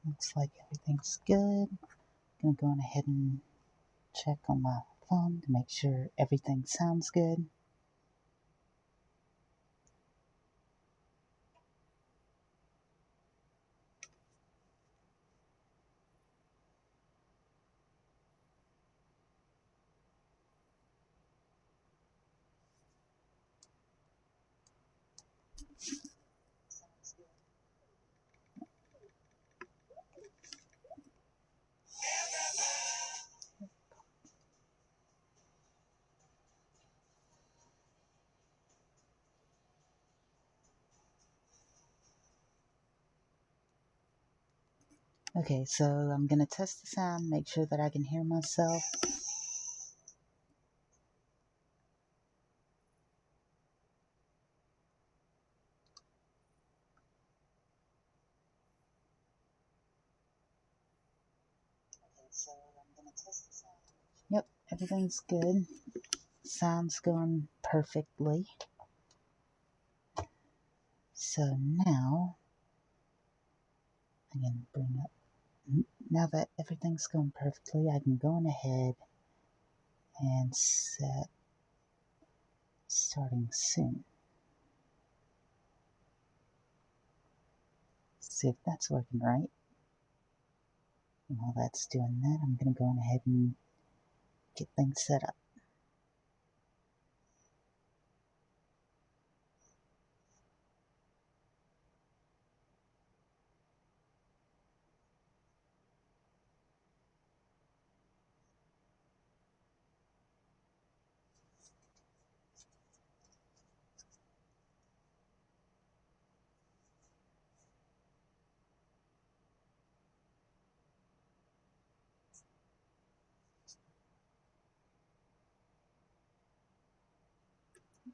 Looks like everything's good. Gonna go on ahead and check on my phone to make sure everything sounds good. Okay, so I'm gonna test the sound, make sure that I can hear myself. Yep, everything's good. Sound's going perfectly. So now I can bring up, now that everything's going perfectly, I can go on ahead and set starting soon. See if that's working right. And while that's doing that, I'm going to go on ahead and get things set up.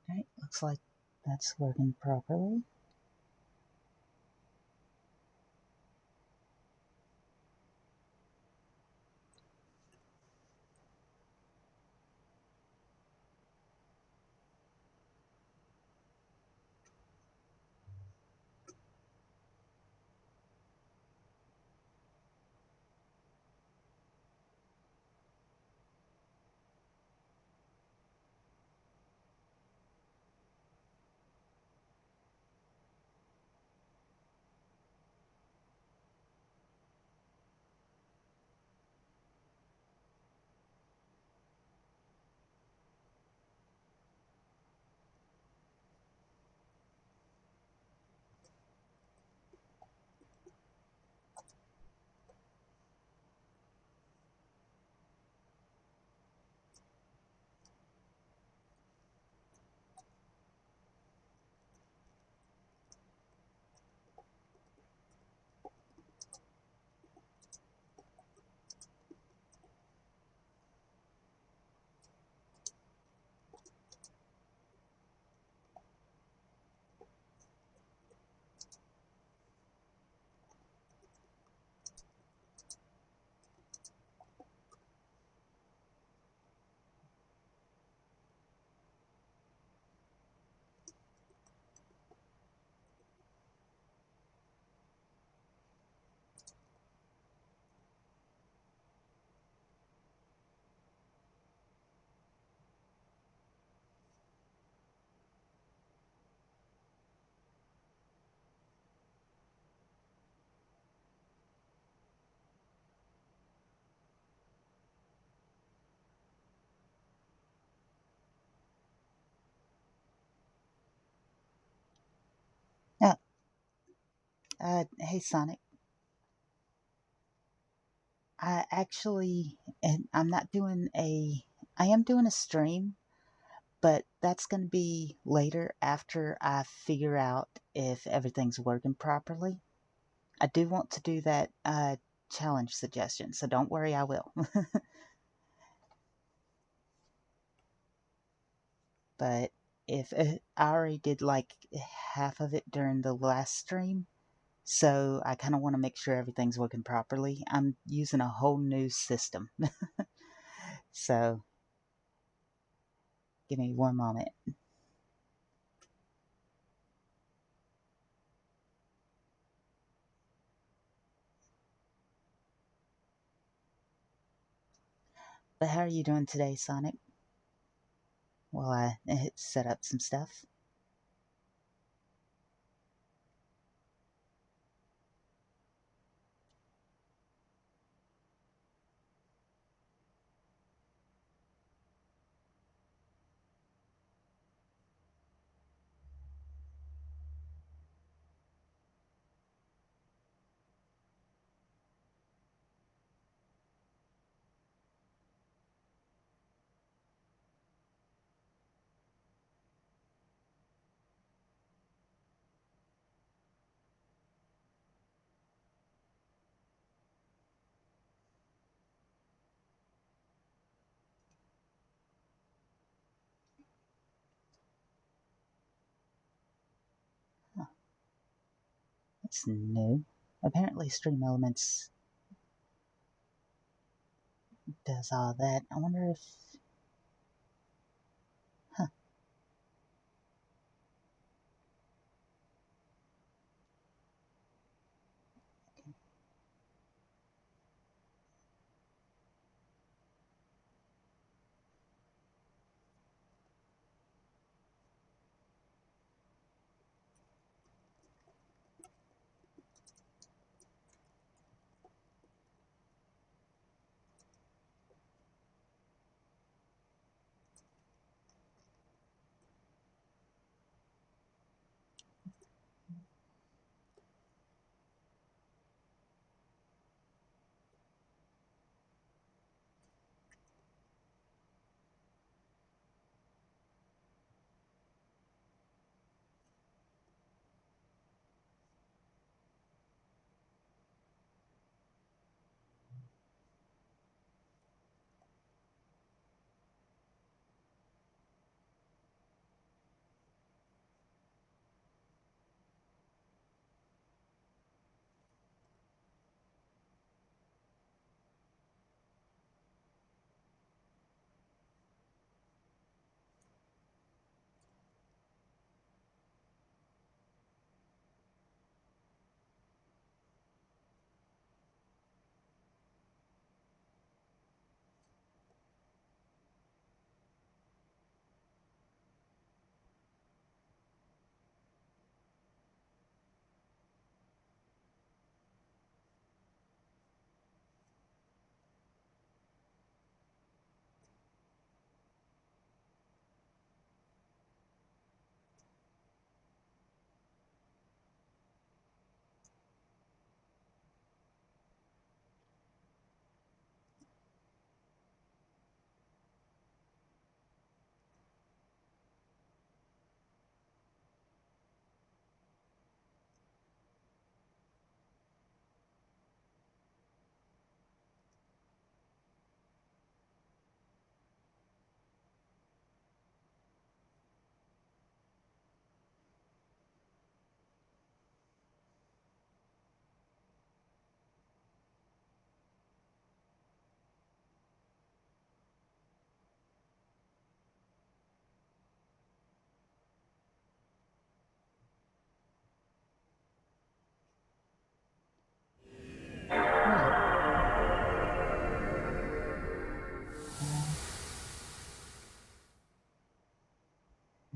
Alright, looks like that's working properly. Yeah, hey Sonic. I actually, and I'm not doing I am doing a stream, but that's going to be later after I figure out if everything's working properly. I do want to do that challenge suggestion, so don't worry, I will. But if I already did like half of it during the last stream, so I kind of want to make sure everything's working properly. I'm using a whole new system. So give me one moment. But how are you doing today, Sonic? While I set up some stuff. Huh, that's new. Apparently Stream Elements does all that. I wonder if... Huh. Right.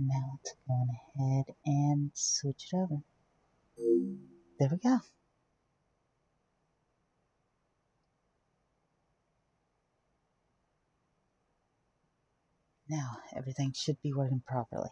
Now let's go on ahead and switch it over. There we go. Now everything should be working properly.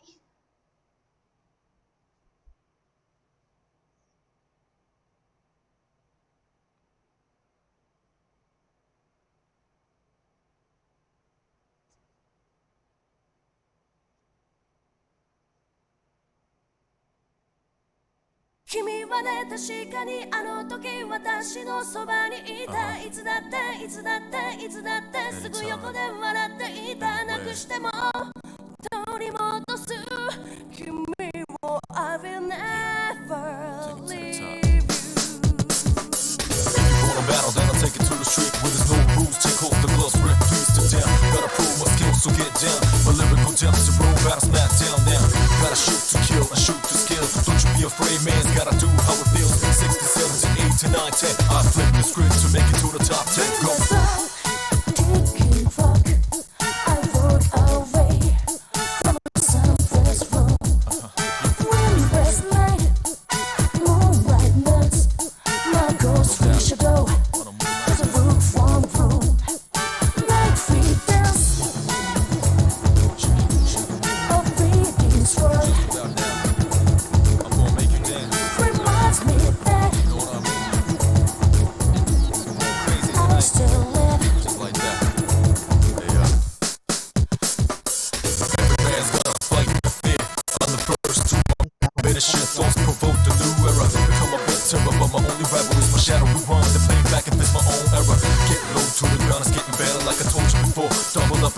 I will never leave you. A battle, then I'll take it to the street where there's no rules. Take off the gloves, rip, twist it down. Gotta prove my skills, so get down. My lyrical depths to roll battle, smack down now. Gotta shoot to kill, I shoot to skill. Don't you be afraid, man, gotta do how it feels. 60, 70, 80, 9, 10. I flip the script to make it to the top 10. Go.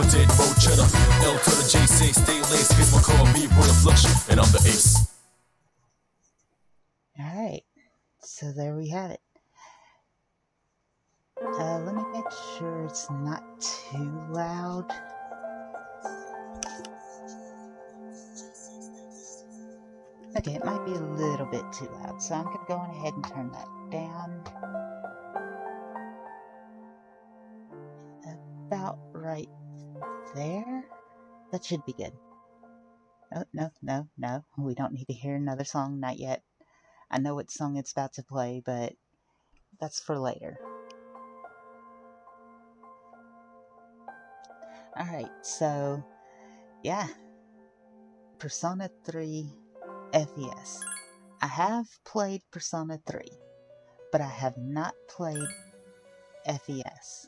for dead road cheddar. L to the J say stay laced, cause my car me with a flush, and I'm the ace. Alright, so there we have it. Let me make sure it's not too loud. Okay, it might be a little bit too loud, so I'm going to go on ahead and turn that down. About right there. That should be good. Oh, no. We don't need to hear another song, not yet. I know what song it's about to play, but that's for later. Alright, so, yeah. Persona 3 FES. I have played Persona 3, but I have not played FES.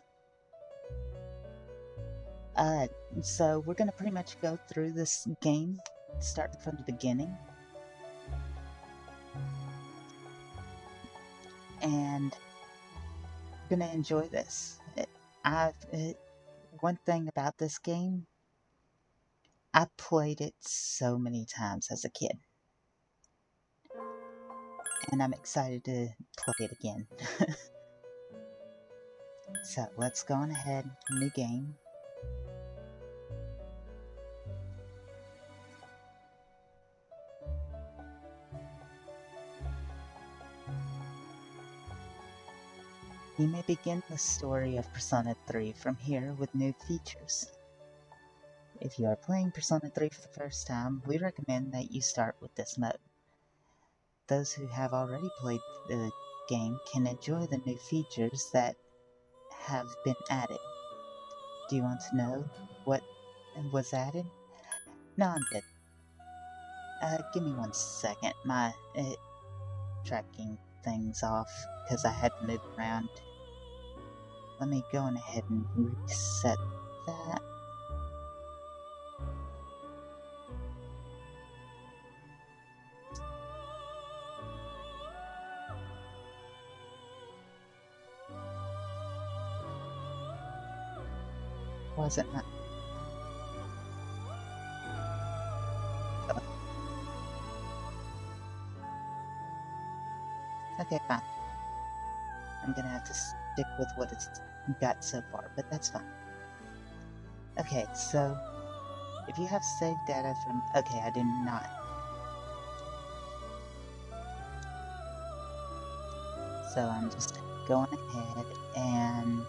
So we're going to pretty much go through this game, starting from the beginning. And we're going to enjoy this. One thing about this game, I played it so many times as a kid. And I'm excited to play it again. So let's go on ahead, new game. You may begin the story of Persona 3 from here with new features. If you are playing Persona 3 for the first time, we recommend that you start with this mode. Those who have already played the game can enjoy the new features that have been added. Do you want to know what was added? No, I'm good. Give me 1 second. My tracking things off because I had to move around. Let me go on ahead and reset that. Was it not? Okay, fine. I'm gonna have to stick with what it's got so far, but that's fine. Okay, so if you have saved data from... Okay, I do not. So I'm just going ahead and...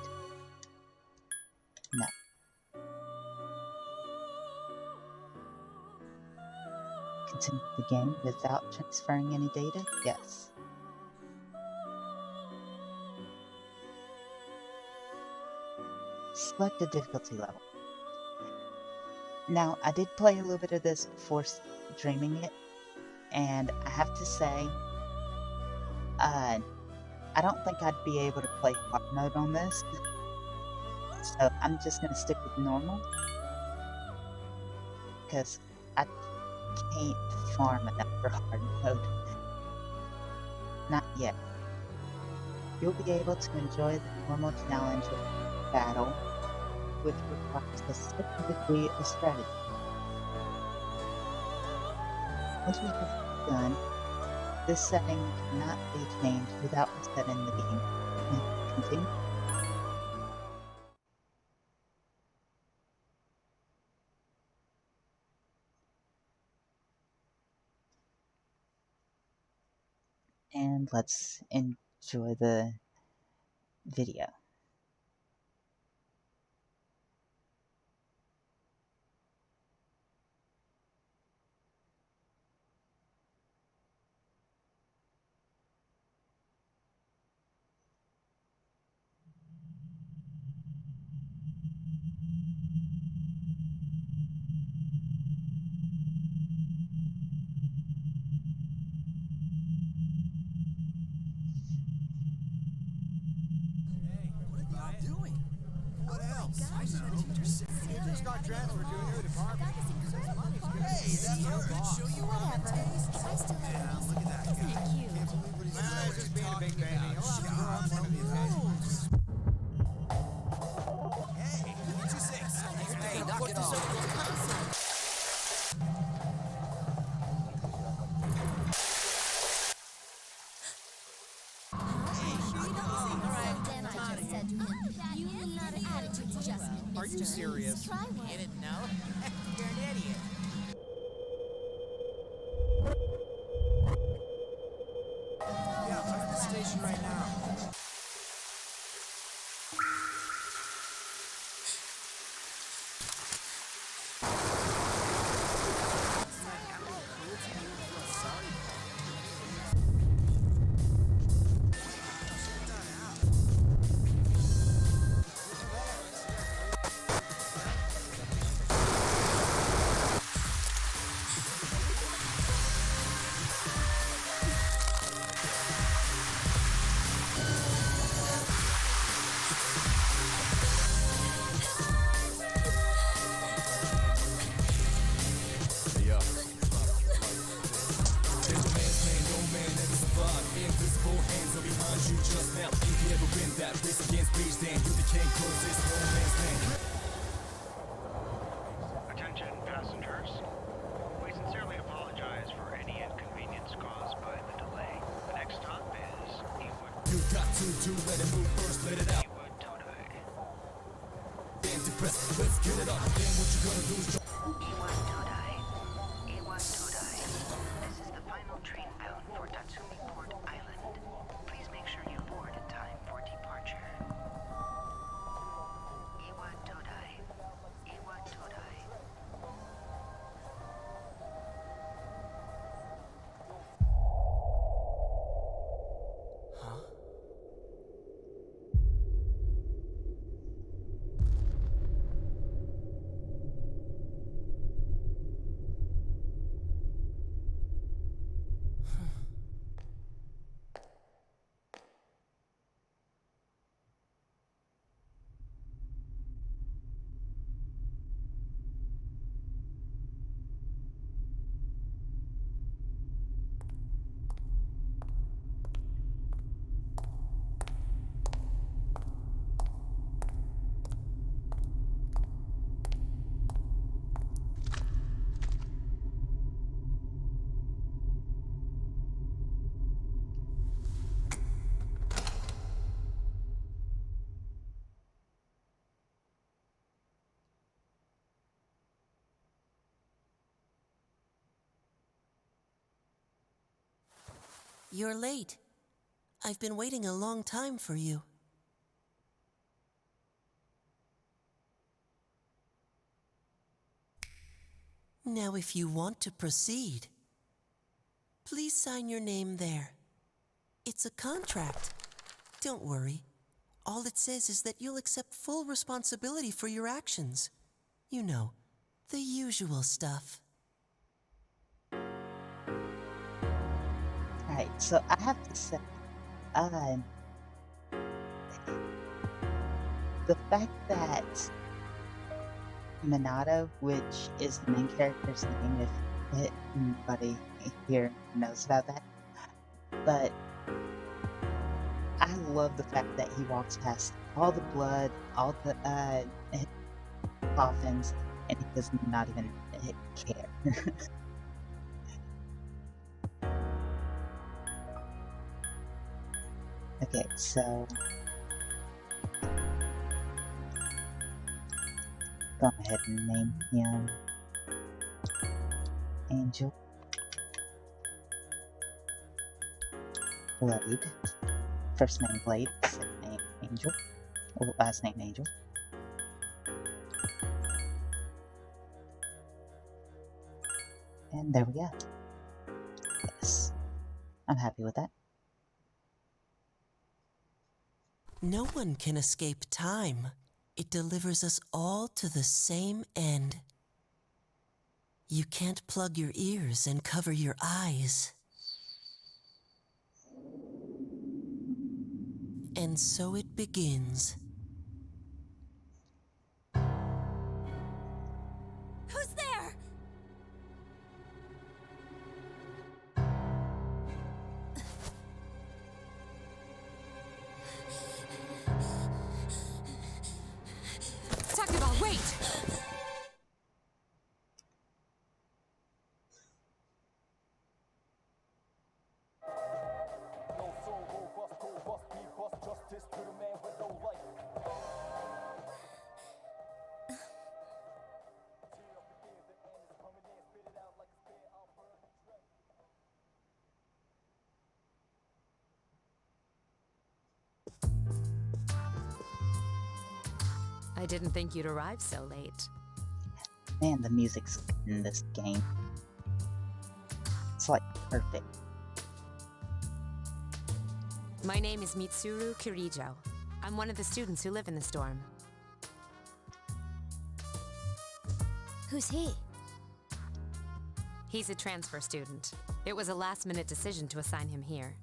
No. Continue the game without transferring any data? Yes. Select a difficulty level. Now, I did play a little bit of this before streaming it, and I have to say, I don't think I'd be able to play hard mode on this, so I'm just going to stick with normal, because I can't farm enough for hard mode. Not yet. You'll be able to enjoy the normal challenge of battle, which requires a certain degree of strategy. Once you have done, this setting cannot be changed without resetting the game. Continue. And let's enjoy the video. Got transferred to a new department. Hey, that's our good. Show you whatever. Yeah, look at that guy. Can't believe what he's doing. Just being a big baby. He'll have to grow up one of these days. Hey, what did you say? Then I just said to him, you need an attitude adjustment, Are you mister. serious? Try You one. didn't know? You're an idiot. Yeah, I'm at the station right now. Attention passengers. We sincerely apologize for any inconvenience caused by the delay. The next stop is Ewood. You got to let it move first, let it out. Ewood Todai. Then depress, let's get it up. Then what you gonna do is jump. Ewood Todai. Ewood Todai. This is the final train bound for Tatsumi Port Island. Please make sure you board in time for departure. Ewood Todai. Ewood Todai. You're late. I've been waiting a long time for you. Now, if you want to proceed, please sign your name there. It's a contract. Don't worry. All it says is that you'll accept full responsibility for your actions. You know, the usual stuff. Alright, so I have to say, the fact that Minato, which is the main character's name, if anybody here knows about that, but I love the fact that he walks past all the blood, all the coffins, and he does not even care. Okay, so go ahead and name him Angel Blade. First name Blade, second name Angel, or last name Angel. And there we go. Yes, I'm happy with that. No one can escape time. It delivers us all to the same end. You can't plug your ears and cover your eyes. And so it begins. Who's there? Takeba, wait! I didn't think you'd arrive so late. Man, the music's in this game. It's like perfect. My name is Mitsuru Kirijo. I'm one of the students who live in this dorm. Who's he? He's a transfer student. It was a last-minute decision to assign him here.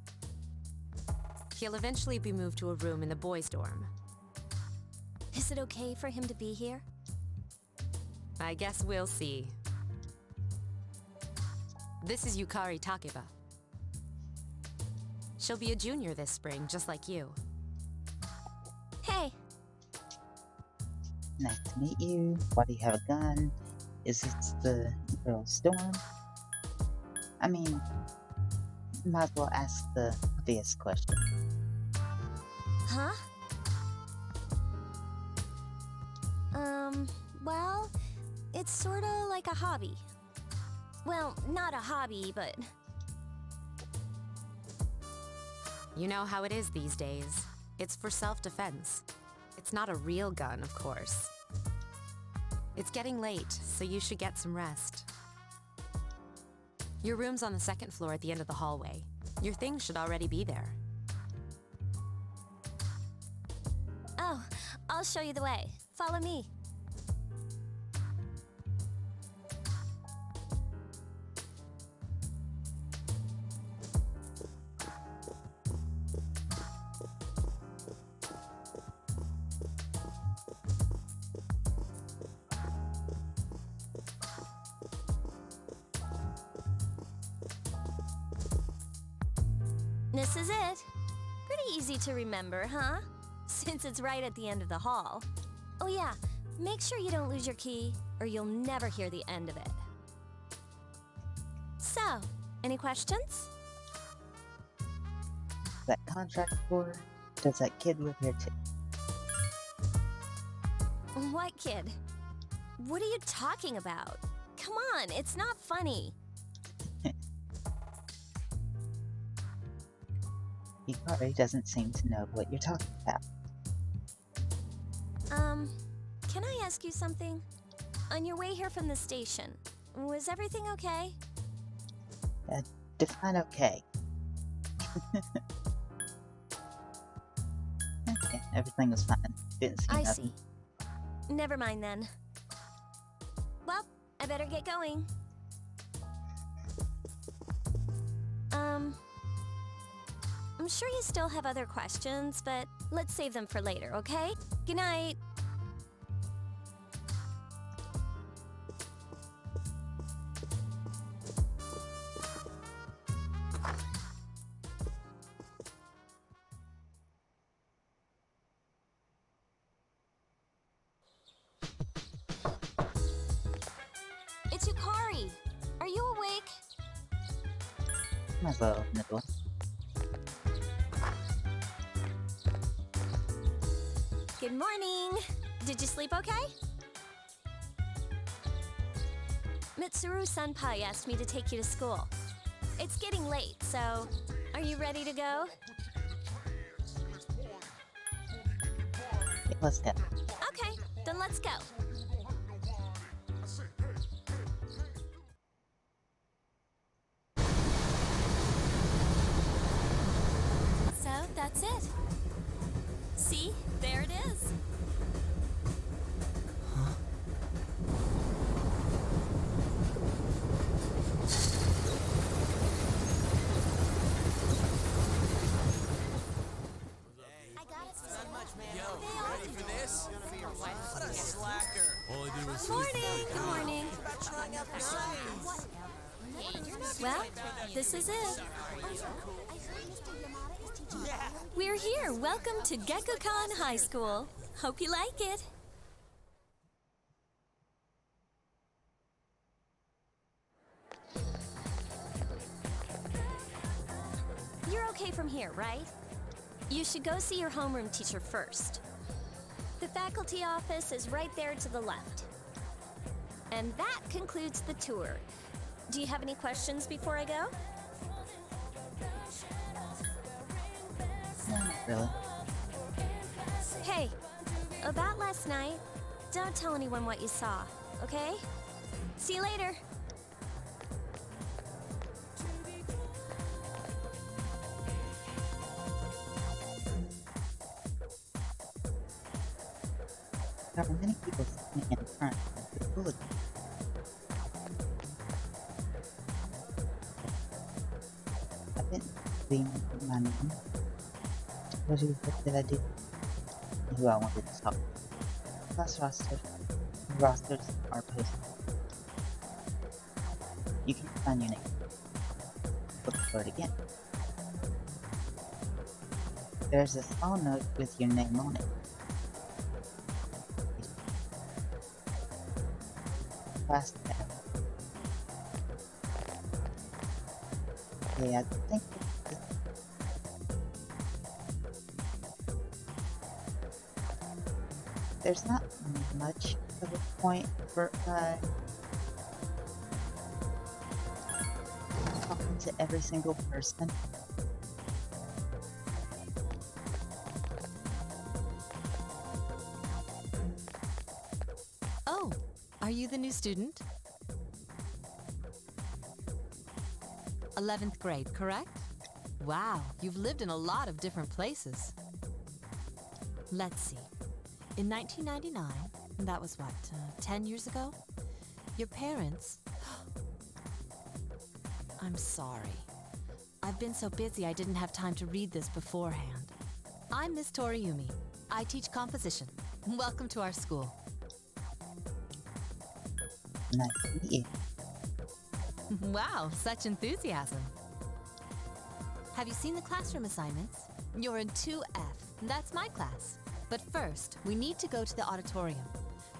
He'll eventually be moved to a room in the boys' dorm. Is it okay for him to be here? I guess we'll see. This is Yukari Takeba. She'll be a junior this spring, just like you. Hey, Nice to meet you. Why do you have a gun? Is this the girls' dorm? I mean, might as well ask the obvious question. huh? Well, it's sorta like a hobby. Well, not a hobby, but You know how it is these days. It's for self-defense. It's not a real gun, of course. It's getting late, so you should get some rest. Your room's on the second floor at the end of the hallway. Your things should already be there. oh, I'll show you the way. Follow me. This is it. Pretty easy to remember, huh? Since it's right at the end of the hall. Oh yeah, make sure you don't lose your key, or you'll never hear the end of it. So, any questions? That contract for? Does that kid live here too? What kid? What are you talking about? Come on, it's not funny. Yukari doesn't seem to know what you're talking about. Can I ask you something? On your way here from the station, was everything okay? Define okay. Okay, everything was fine. Didn't see I nothing. see. Never mind then. Well, I better get going. I'm sure you still have other questions, but let's save them for later, okay? Good night. It's Yukari. Are you awake? Might as well open the door. Good morning. Did you sleep okay? Mitsuru Senpai asked me to take you to school. It's getting late, so are you ready to go? Yeah, let's go. Okay, then let's go. So that's it. See, there it is. I got it. Yo, ready for this? What a slacker. All I did was Morning. Good morning. About trying out for science. Well, this is it. Yeah. We're here. Welcome to Gekukan High School. Hope you like it. You're okay from here, right? You should go see your homeroom teacher first. The faculty office is right there to the left. And that concludes the tour. Do you have any questions before I go? No, not really. Hey, About last night. Don't tell anyone what you saw, okay? See you later. There are many people sitting in front of the bulletin. I've been reading my name. What did I do? Who I wanted to talk to. Class rosters. Rosters are posted. You can find your name. Look for it again. There's a small note with your name on it. Class tab. Okay, I think there's not much of a point for talking to every single person. Oh, are you the new student? 11th grade, correct? Wow, you've lived in a lot of different places. Let's see. In 1999, that was what, 10 years ago? Your parents... I'm sorry. I've been so busy I didn't have time to read this beforehand. I'm Miss Toriumi. I teach composition. Welcome to our school. Nice to meet you. Wow, such enthusiasm. Have you seen the classroom assignments? You're in 2F. That's my class. But first, we need to go to the auditorium.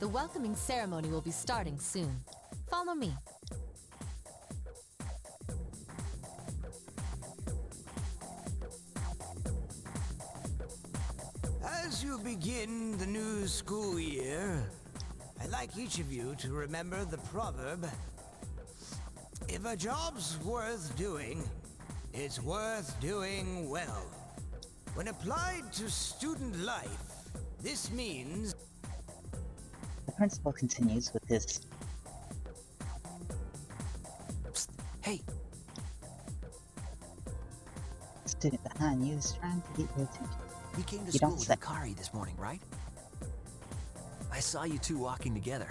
The welcoming ceremony will be starting soon. Follow me. As you begin the new school year, I'd like each of you to remember the proverb, if a job's worth doing, it's worth doing well. When applied to student life, this means... The principal continues with his... Psst, hey! The student behind you is trying to get your attention. You came to You school don't with say. Akari this morning, right? I saw you two walking together.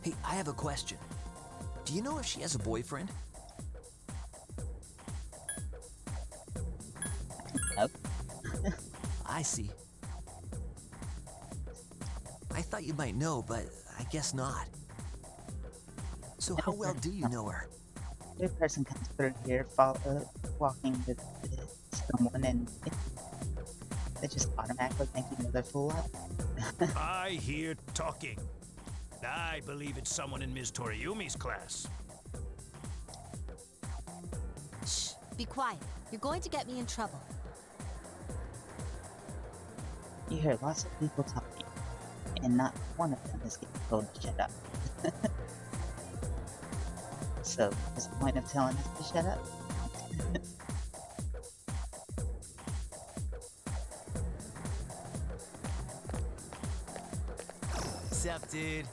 Hey, I have a question. Do you know if she has a boyfriend? Nope. I see. I thought you might know, but I guess not. So how well do you know her? Every person comes through here walking with someone and they just automatically think you know they're full up. I hear talking. I believe it's someone in Ms. Toriumi's class. Shh, be quiet. You're going to get me in trouble. You hear lots of people talking, and not one of them is getting told to shut up. So, what's the point of telling us to shut up? Sup, dude?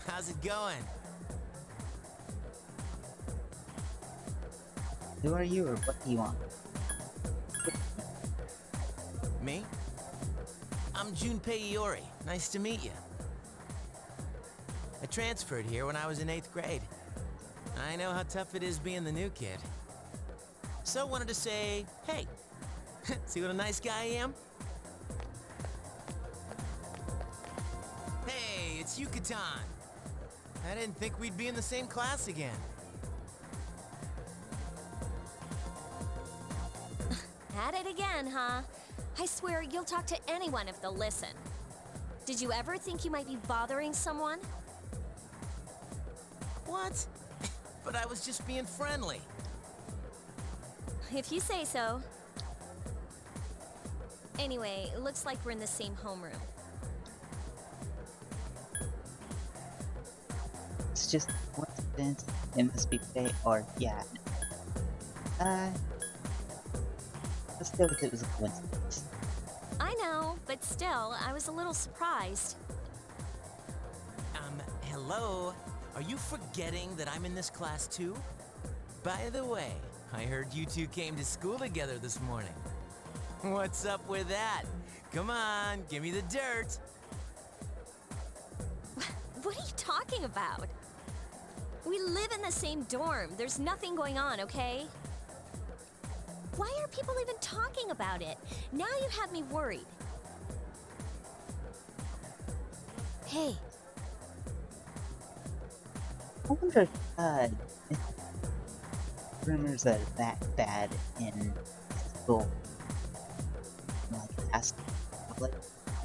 How's it going? Who are you, or what do you want? Me? I'm Junpei Iori. Nice to meet you. I transferred here when I was in 8th grade. I know how tough it is being the new kid. So wanted to say, hey, see what a nice guy I am? Hey, it's Yucatan. I didn't think we'd be in the same class again. At it again, huh? I swear you'll talk to anyone if they'll listen. Did you ever think you might be bothering someone? What? But I was just being friendly. If you say so. Anyway, it looks like we're in the same homeroom. It's just a coincidence. It must be fate, or yeah. Let's go with it was a coincidence. I know, but still, I was a little surprised. Hello? Are you forgetting that I'm in this class too? By the way, I heard you two came to school together this morning. What's up with that? Come on, give me the dirt. What are you talking about? We live in the same dorm. There's nothing going on, okay? Why are people even talking about it? Now you have me worried. Hey, I wonder if rumors are that bad in school. Like, ask public.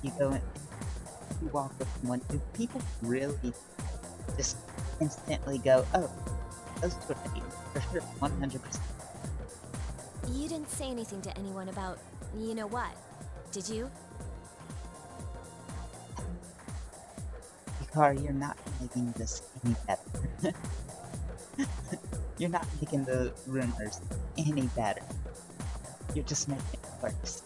You go in, you walk with someone, do people really just instantly go, oh, those two are dating, for sure, 100%. you didn't say anything to anyone about you know what, did you? Hikari, you're not making this any better. You're not making the rumors any better. You're just making it worse.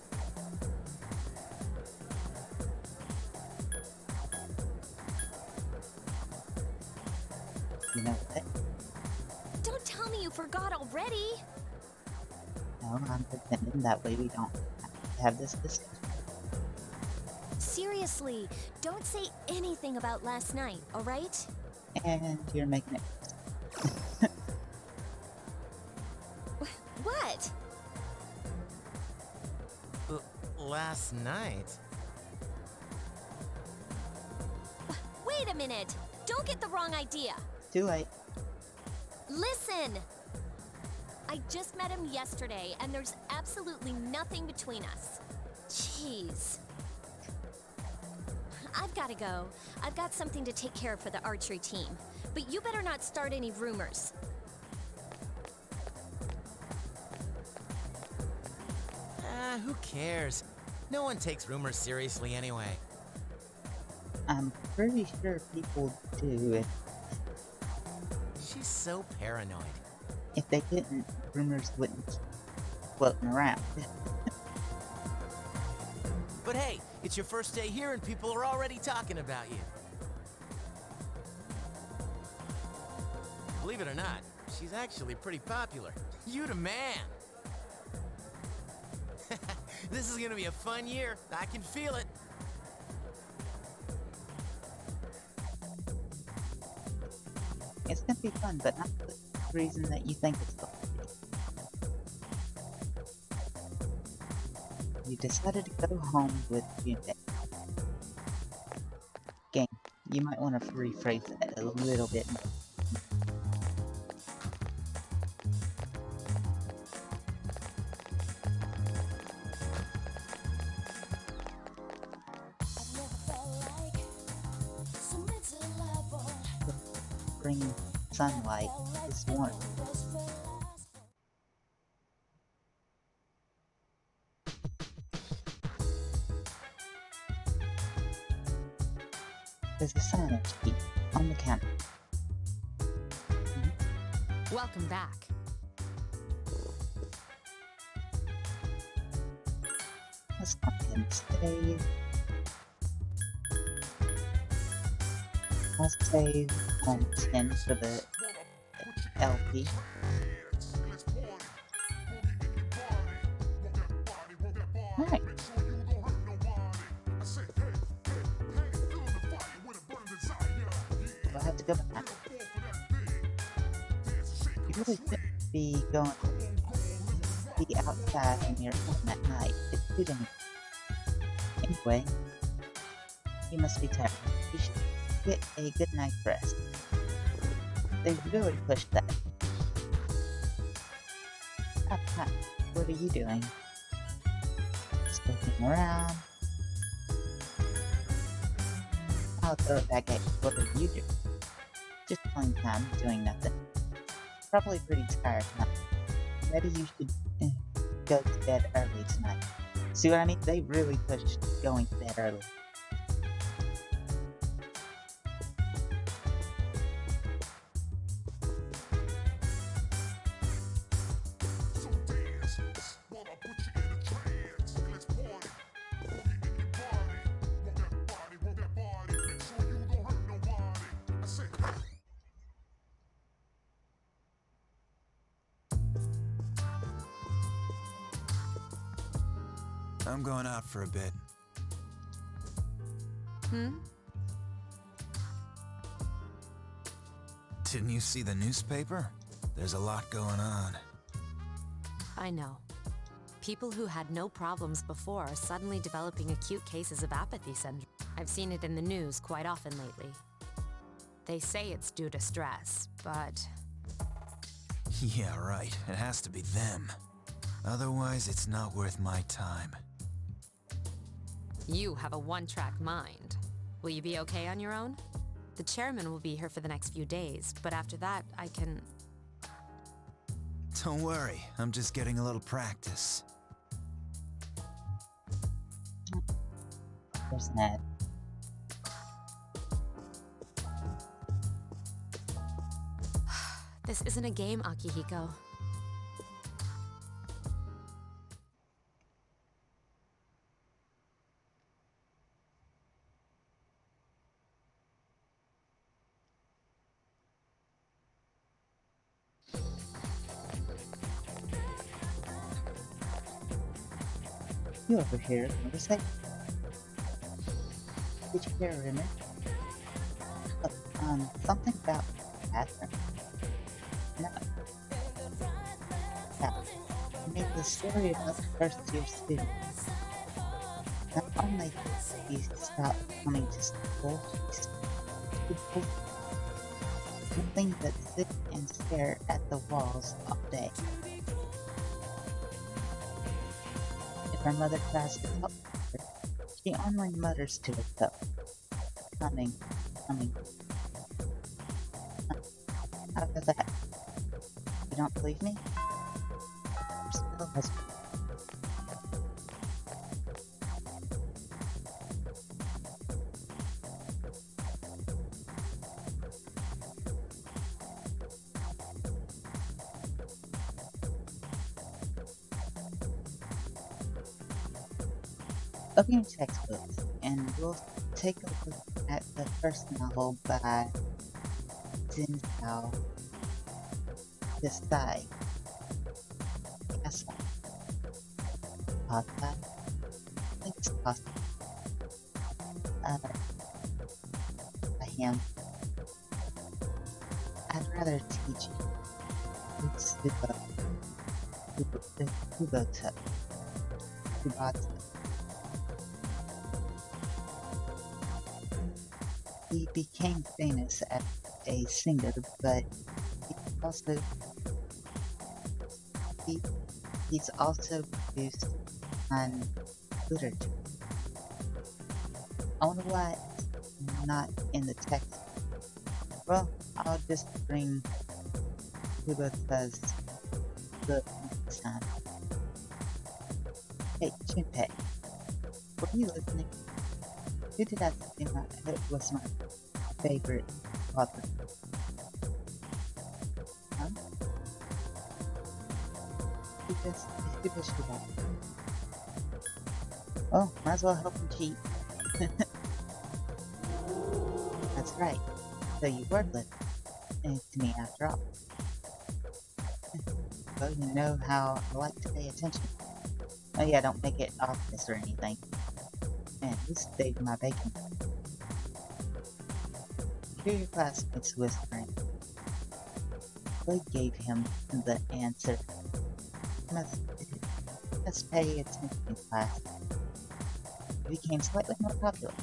You know what? Don't tell me you forgot already. No, I'm pretending that way we don't have to have this discussion. Seriously, don't say anything about last night, alright? And you're making it worse. What? Last night? Wait a minute! Don't get the wrong idea! Too late. Listen! I just met him yesterday, and there's absolutely nothing between us. Jeez. I've gotta go. I've got something to take care of for the archery team. But you better not start any rumors. Who cares? No one takes rumors seriously anyway. I'm pretty sure people do. She's so paranoid. If they didn't, rumors wouldn't keep floating around. But hey, it's your first day here and people are already talking about you. Believe it or not, she's actually pretty popular. You the man! This is gonna be a fun year. I can feel it. It's gonna be fun, but not for the reason that you think it's going to be. You decided to go home with Junpei. Gang, you might want to rephrase that a little bit more. Spring sunlight is warm. There's a signage sheet on the counter. Welcome back. Let's go ahead and save. I'll save on 10 for the LP. Alright. We'll have to go back. You really shouldn't be going to be outside when you're home at night. It's too dangerous. Anyway, you must be tired. You should get a good night's rest. They really pushed that. Hi, what are you doing? Just looking around. I'll throw it back at you. What are you doing? Just playing time, doing nothing. Probably pretty tired now. Maybe you should go to bed early tonight. See what I mean? They really pushed going to bed early. I'm going out for a bit. Didn't you see the newspaper? There's a lot going on. I know. People who had no problems before are suddenly developing acute cases of apathy syndrome. I've seen it in the news quite often lately. They say it's due to stress, but Yeah, right. It has to be them. Otherwise, it's not worth my time. you have a one-track mind. Will you be okay on your own? The chairman will be here for the next few days, but after that, I can... Don't worry, I'm just getting a little practice. There's Ned. This isn't a game, Akihiko. You over here, motorcycle? Did you hear a rumor? Something about the bathroom. No. Yeah. I mean, the story about the first year student. Not only did he stop coming to school, he would nothing but sit and stare at the walls all day. If her mother tries to talk to her, she only mutters to herself, coming, coming. How about that? You don't believe me? You're still husband. Open your textbooks and we'll take a look at the first novel by Zinhao Desai. Castle. Podcast. I think it's possible. By him. I'd rather teach you. It's Kubota. He became famous as a singer, but he's also produced on literature. I wonder why it's not in the text. Well, I'll just bring Kubota's book next time. Hey, Junpei, were you listening? Who did I say was my favorite author? Huh? Who does do that? Oh, might as well help him cheat. That's right. So you were listening to me after all. Well, you know how I like to pay attention. Oh yeah, don't make it obvious or anything. Man, this saved my bacon. Hear your classmates whispering. Blake gave him the answer. Must pay attention in class. He became slightly more popular.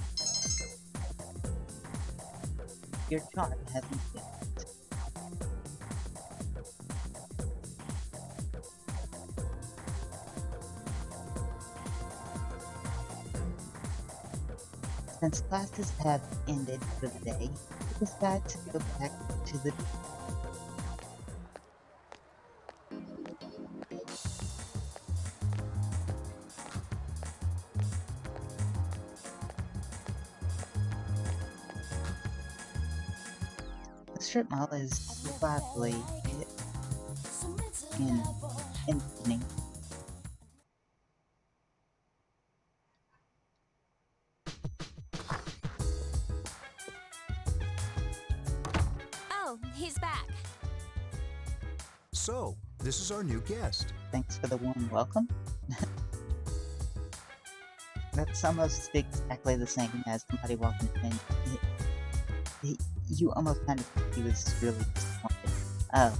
Your charm hasn't changed. Since classes have ended for the day, we decide to go back to the strip mall is lively in the evening. Oh, he's back. So, this is our new guest. Thanks for the warm welcome. That's almost exactly the same as somebody walking in. You almost kind of think he was really disappointed. Oh,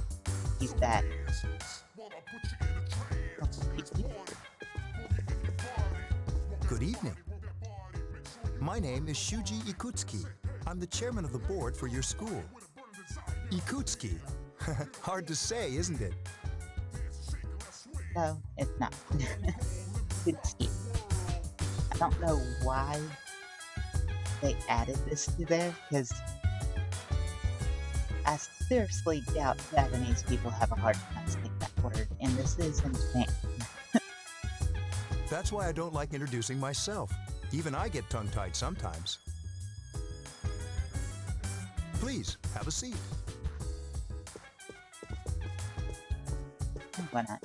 he's back. Good evening. My name is Shuji Ikutsuki. I'm the chairman of the board for your school. Ikutsuki. Hard to say, isn't it? No, it's not. It's, I don't know why they added this to there, because I seriously doubt Japanese people have a hard time saying that word, and this is in Japan. That's why I don't like introducing myself. Even I get tongue-tied sometimes. Please, have a seat. Why not?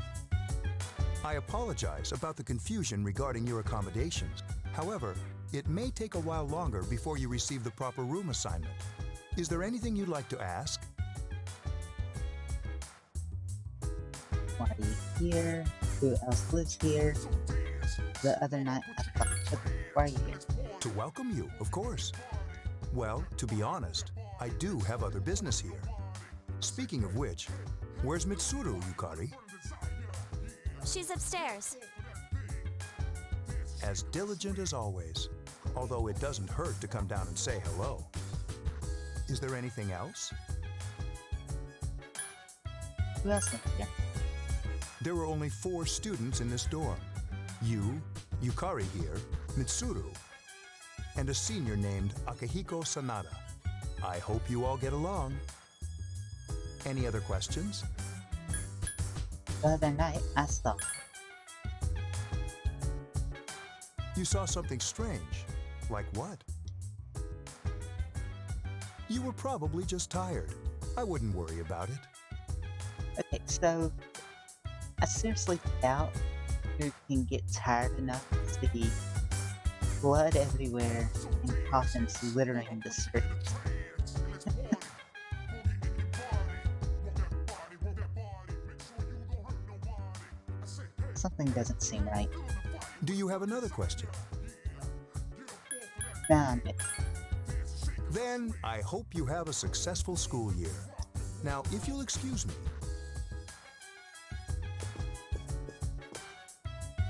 I apologize about the confusion regarding your accommodations. However, it may take a while longer before you receive the proper room assignment. Is there anything you'd like to ask? Why are you here? Who else lives here? The other night I thought, why are you here? To welcome you, of course. Well, to be honest, I do have other business here. Speaking of which, where's Mitsuru, Yukari? She's upstairs. As diligent as always, although it doesn't hurt to come down and say hello. Is there anything else? Who else lives here? There are only 4 students in this dorm. You, Yukari here, Mitsuru, and a senior named Akihiko Sanada. I hope you all get along. Any other questions? The other night I saw. You saw something strange. Like what? You were probably just tired. I wouldn't worry about it. Okay, so I seriously doubt you can get tired enough to see blood everywhere and coffins littering the streets. Something doesn't seem right. Do you have another question? Nah, Then I hope you have a successful school year. Now, if you'll excuse me.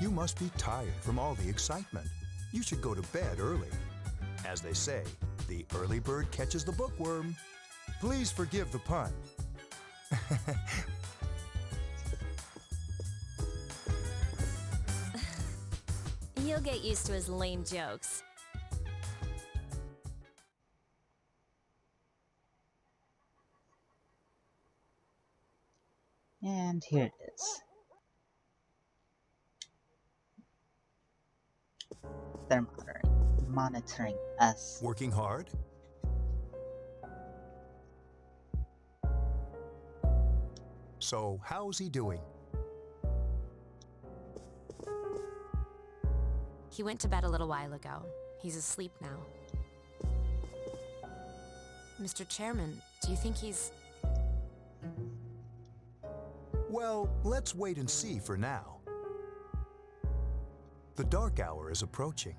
You must be tired from all the excitement. You should go to bed early. As they say, the early bird catches the bookworm. Please forgive the pun. You'll get used to his lame jokes. and here it is. They're monitoring us. Working hard? So, how's he doing? He went to bed a little while ago. He's asleep now. Mr. Chairman, do you think he's... Well, let's wait and see for now. The dark hour is approaching.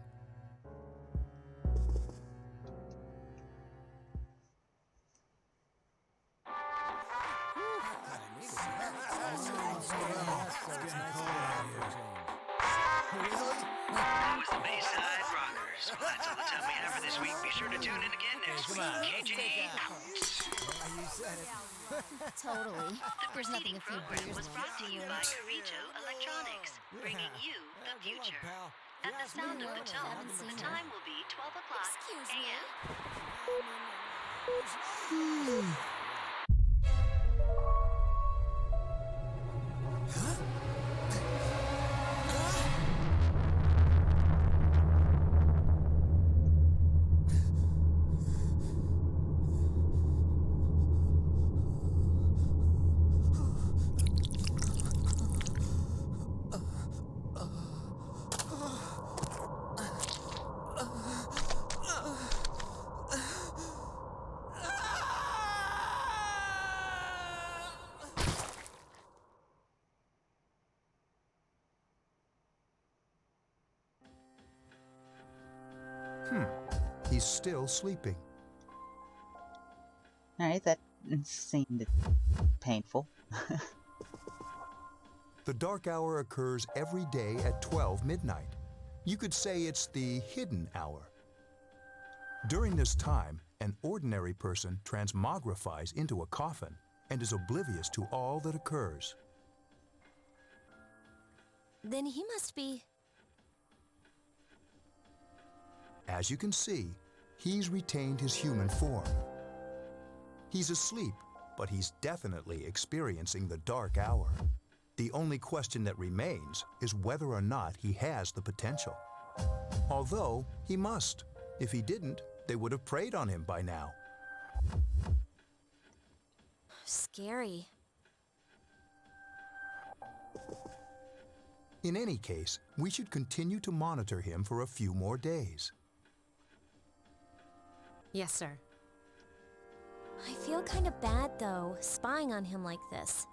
That was the Bayside Rockers. Well, that's all the time we have for this week. Be sure to tune in again next week. KJ out. Totally. The preceding program was brought to you by Carito Electronics, bringing you the future. At the sound of the tone, the time will be 12 o'clock a.m. He's still sleeping. Alright, that seemed painful. The dark hour occurs every day at 12 midnight. You could say it's the hidden hour. During this time, an ordinary person transmogrifies into a coffin and is oblivious to all that occurs. Then he must be... As you can see, he's retained his human form. He's asleep, but he's definitely experiencing the dark hour. The only question that remains is whether or not he has the potential. Although, he must. If he didn't, they would have preyed on him by now. scary. In any case, we should continue to monitor him for a few more days. Yes, sir. I feel kind of bad, though, spying on him like this.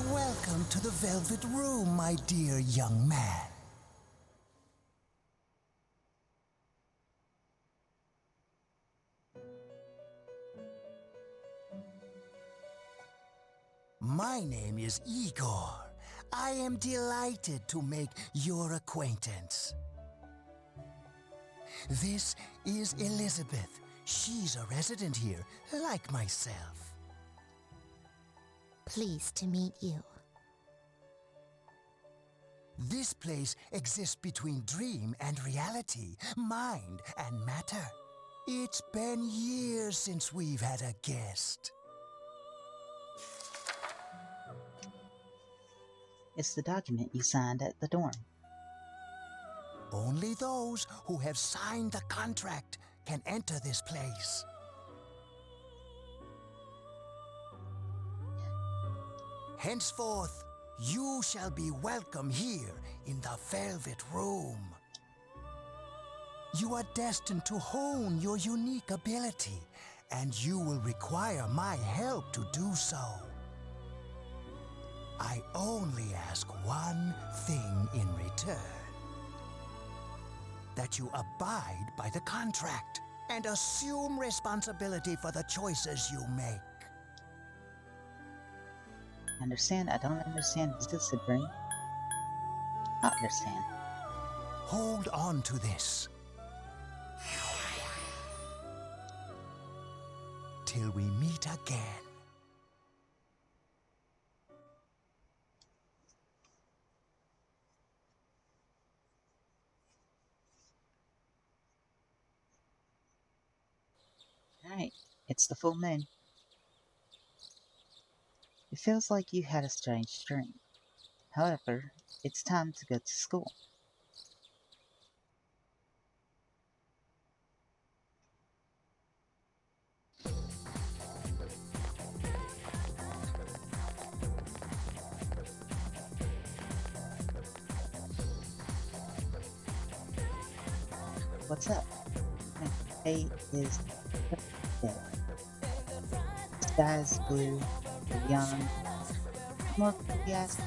Welcome to the Velvet Room, my dear young man. My name is Igor. I am delighted to make your acquaintance. This is Elizabeth. She's a resident here, like myself. Pleased to meet you. This place exists between dream and reality, mind and matter. It's been years since we've had a guest. It's the document you signed at the dorm. Only those who have signed the contract can enter this place. Henceforth, you shall be welcome here in the Velvet Room. You are destined to hone your unique ability, and you will require my help to do so. I only ask one thing in return. That you abide by the contract and assume responsibility for the choices you make. I don't understand. Is this a dream? I understand. Hold on to this. Till we meet again. Alright, it's the full moon. It feels like you had a strange dream. However, it's time to go to school. What's up? Today is day. The sky is blue, you're young, more enthusiastic,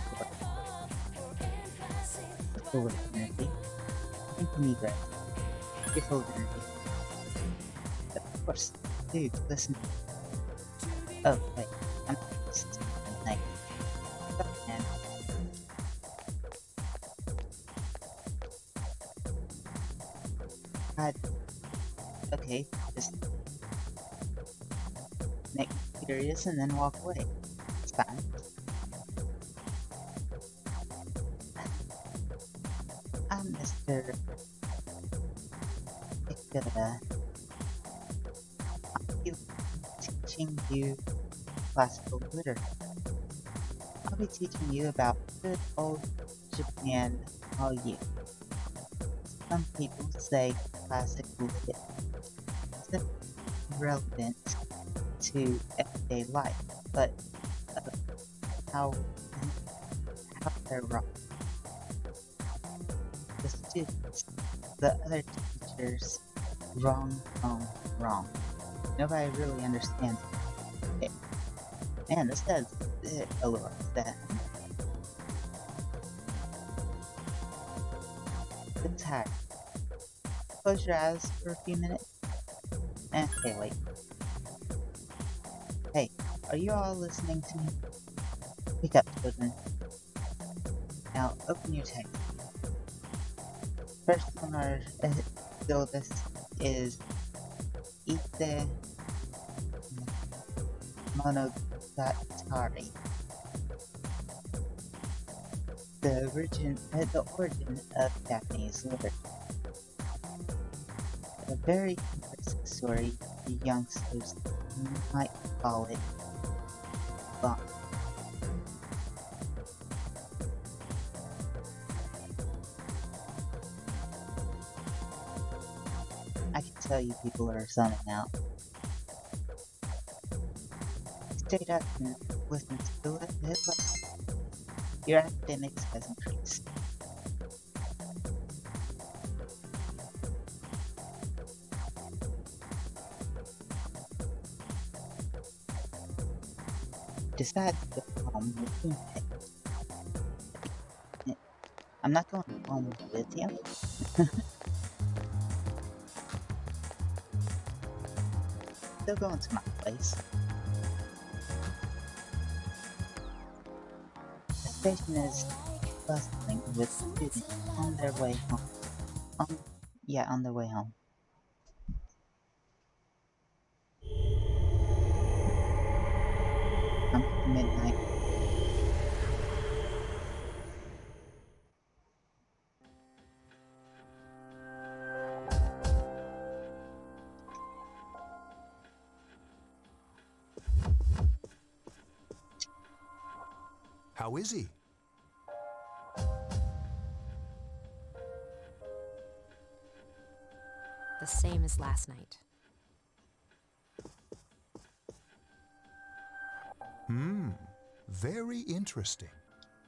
you're full of energy. Think of me, Greg. You're full of energy. But of course, dude, listen. Oh, wait, I'm not listening to anything. Fuck, man. Okay, just make me curious and then walk away. It's fine. I'm Mr. Ikeda. I'll be teaching you classical literature. I'll be teaching you about good old Japan all year. Some people say classical lit is relevant to everyday life, but how how they're wrong. The students, the other teachers, wrong, wrong, wrong. Nobody really understands it. Man, this does it a little upset. It's hard. Close your eyes for a few minutes. Okay, wait. Hey, are you all listening to me? Wake up, children. Now, open your text. First on our syllabus is Ite Monogatari. The origin of Japanese literature. A very interesting story. The youngsters might call it fun. I can tell you people are zoning out. Stayed up and listened to it. Your academics has increased. Decide to go home with me. I'm not going home with you. Still going to my place. The station is bustling with students on their way home. On their way home. Midnight. How is he? The same as last night. Very interesting.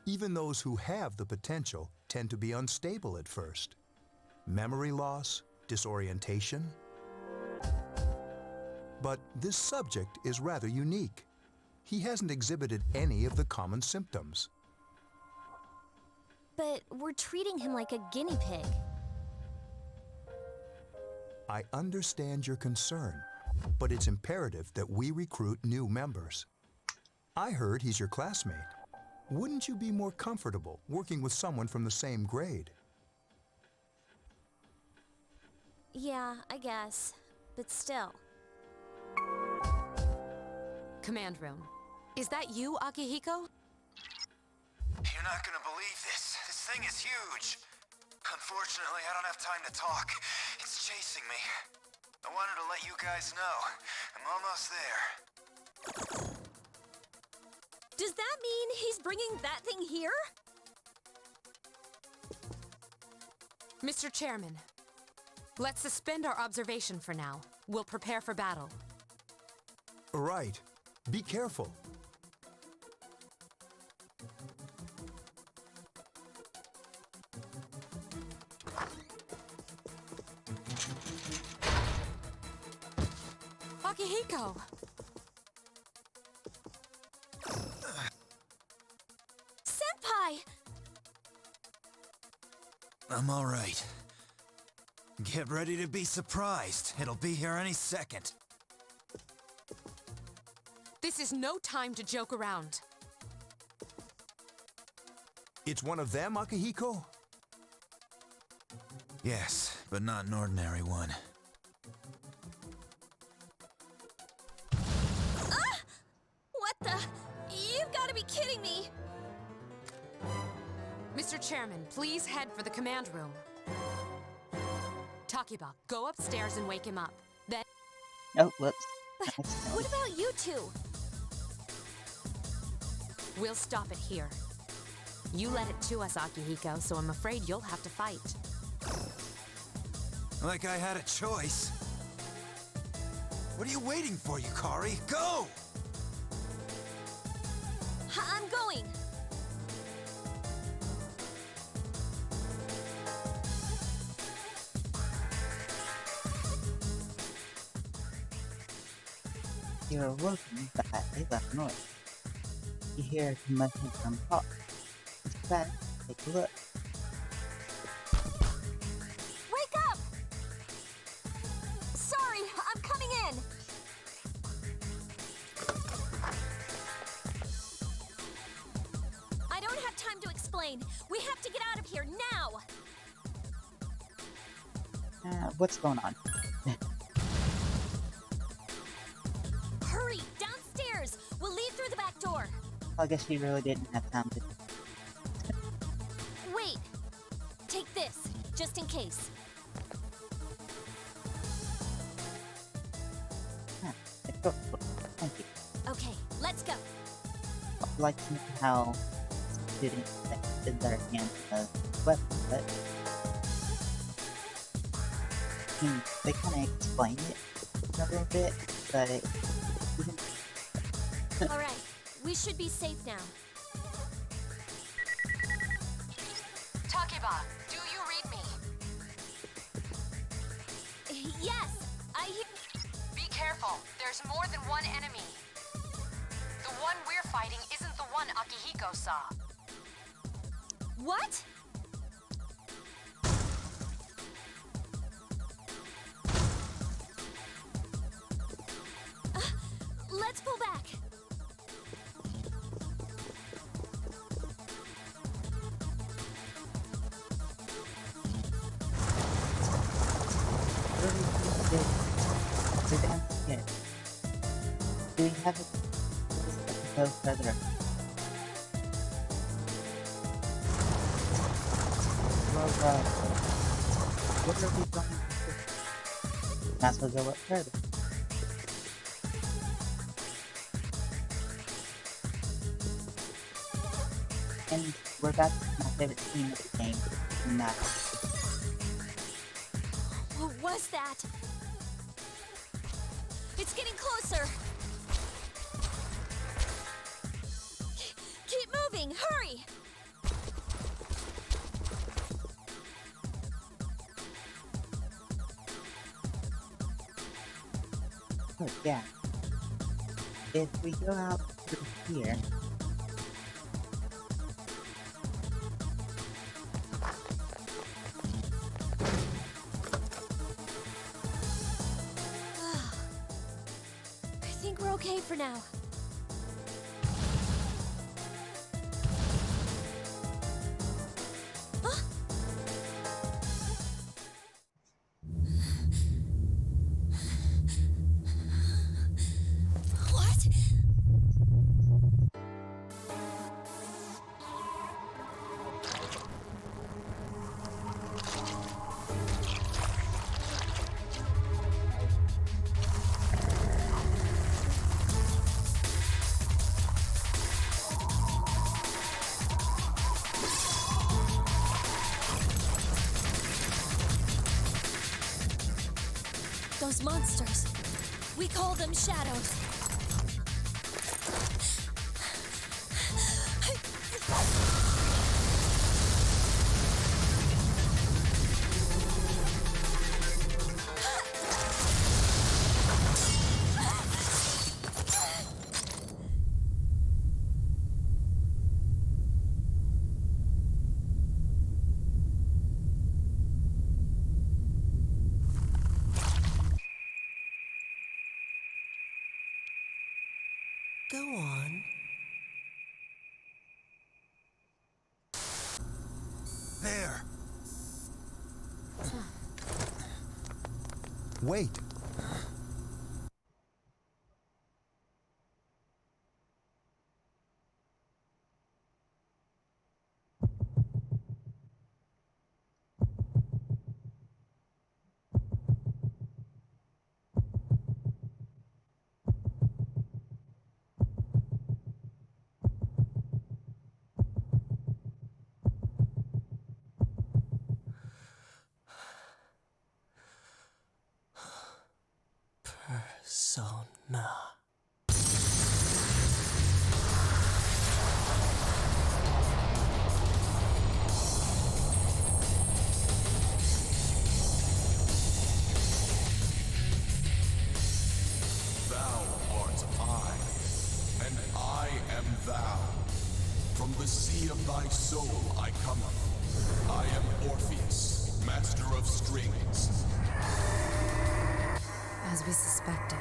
Even those who have the potential tend to be unstable at first. Memory loss, disorientation. But this subject is rather unique. He hasn't exhibited any of the common symptoms. But we're treating him like a guinea pig. I understand your concern, but it's imperative that we recruit new members. I heard he's your classmate. Wouldn't you be more comfortable working with someone from the same grade? Yeah, I guess. But still. Command room. Is that you, Akihiko? You're not gonna believe this. This thing is huge. Unfortunately, I don't have time to talk. It's chasing me. I wanted to let you guys know. I'm almost there. Does that mean he's bringing that thing here? Mr. Chairman, let's suspend our observation for now. We'll prepare for battle. Right. Be careful. Akihiko! Senpai! I'm all right. Get ready to be surprised. It'll be here any second. This is no time to joke around. It's one of them, Akihiko? Yes, but not an ordinary one. What the? You've got to be kidding me! Mr. Chairman, please head for the command room. Takiba, go upstairs and wake him up. Then... Oh, whoops. What about you two? We'll stop it here. You led it to us, Akihiko, so I'm afraid you'll have to fight. Like I had a choice. What are you waiting for, Yukari? Go! I'm going. You're awoken by a loud noise. You hear a commotion from Hawk. Inside, take a look. Wake up! Sorry, I'm coming in. I don't have time to explain. We have to get out of here now. What's going on? Hurry, downstairs. We'll leave through the back door. I guess you really didn't have time to. Wait. Take this, just in case. Thank you. Okay, let's go. I'd like to know how students affected their hands of weapon, but they kind of explain it a little bit, but All right, we should be safe now. Takeba, do you read me? Yes, I hear. Be careful. There's more than one enemy. The one we're fighting isn't the one Akihiko saw. What? Let's pull back. they're downstairs. Do we have a go further? Well, what are we going to do? Might as well go up further. And we're about to my favorite team of the game. Not. What was that? It's getting closer. Keep moving, hurry! Oh, yeah. If we go out through here, I think we're okay for now. Huh? What? Those monsters. We call them shadows. Go on. There! Wait! Persona. and I am thou. From the sea of thy soul I cometh. I am Orpheus, master of strings. As we suspected.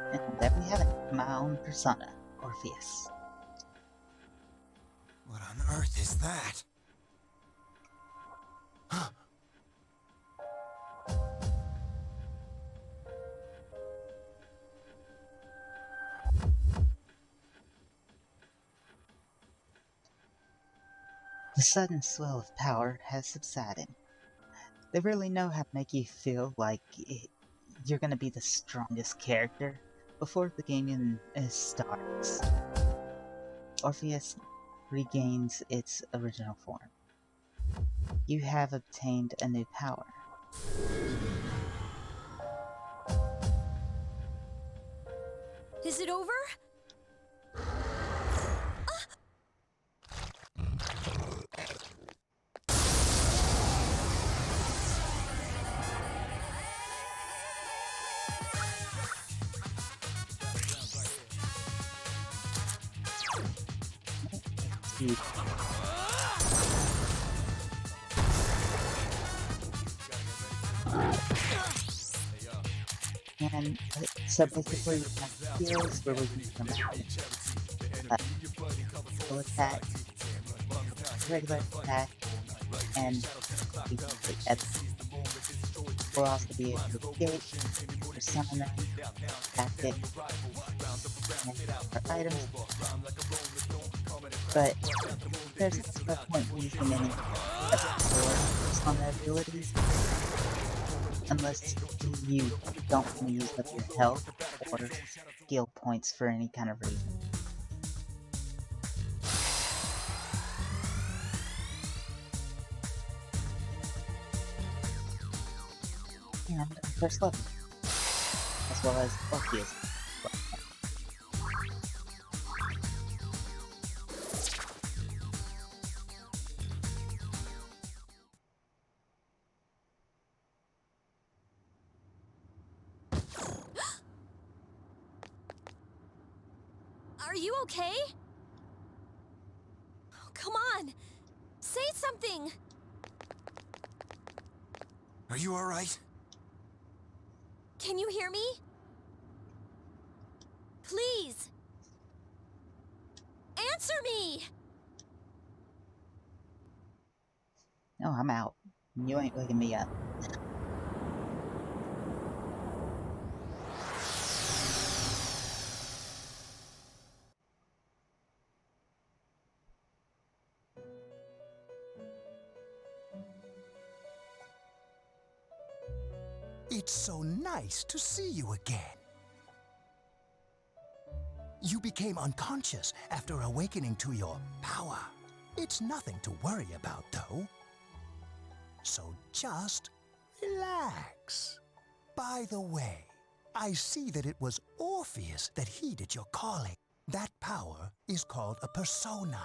And there we have it, my own persona, Orpheus. What on earth is that? The sudden swell of power has subsided. They really know how to make you feel like you're gonna be the strongest character before the game even starts. Orpheus regains its original form. You have obtained a new power. Is it over? And so basically we have skills where we can come out full attack, regular attack, and basically we'll also be able to escape, or summon them, tactic, and our items. But there's no point using any persona abilities unless you don't want to use up your health or skill points for any kind of reason. And first level, as well as Orpheus. Are you okay? Oh, come on! Say something! Are you alright? Can you hear me? Please! Answer me! No, I'm out. You ain't waking me up. It's so nice to see you again. You became unconscious after awakening to your power. It's nothing to worry about, though. So just relax. By the way, I see that it was Orpheus that heeded your calling. That power is called a persona.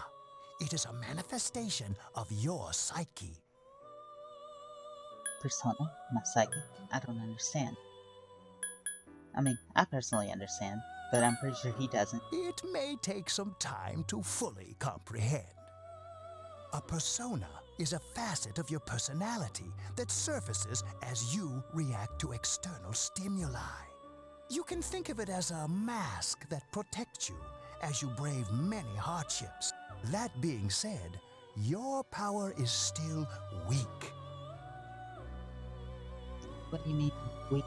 It is a manifestation of your psyche. Persona? My psyche? I don't understand. I mean, I personally understand. but I'm pretty sure he doesn't. It may take some time to fully comprehend. A persona is a facet of your personality that surfaces as you react to external stimuli. You can think of it as a mask that protects you as you brave many hardships. That being said, your power is still weak. What do you mean, weak?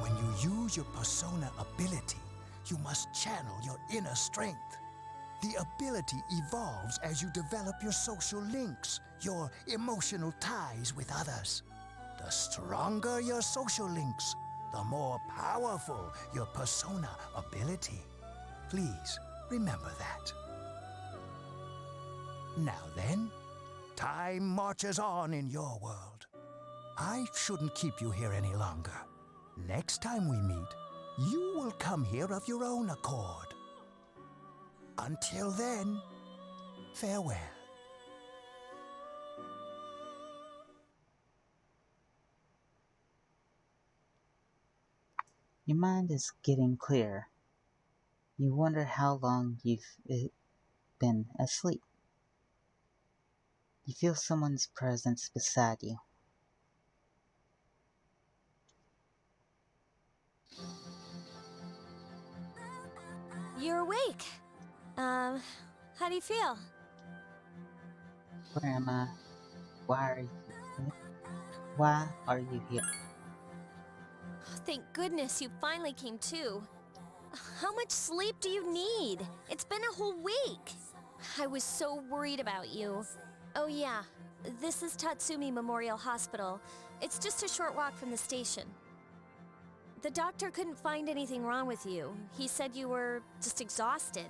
When you use your persona ability, you must channel your inner strength. The ability evolves as you develop your social links, your emotional ties with others. The stronger your social links, the more powerful your persona ability. Please remember that. Now then, time marches on in your world. I shouldn't keep you here any longer. Next time we meet, you will come here of your own accord. Until then, farewell. Your mind is getting clearer. You wonder how long you've been asleep. You feel someone's presence beside you. You're awake. How do you feel? Where am I? Why are you here? Why are you here? Thank goodness you finally came to. How much sleep do you need? It's been a whole week. I was so worried about you. Oh yeah, this is Tatsumi Memorial Hospital. It's just a short walk from the station. The doctor couldn't find anything wrong with you. He said you were just exhausted.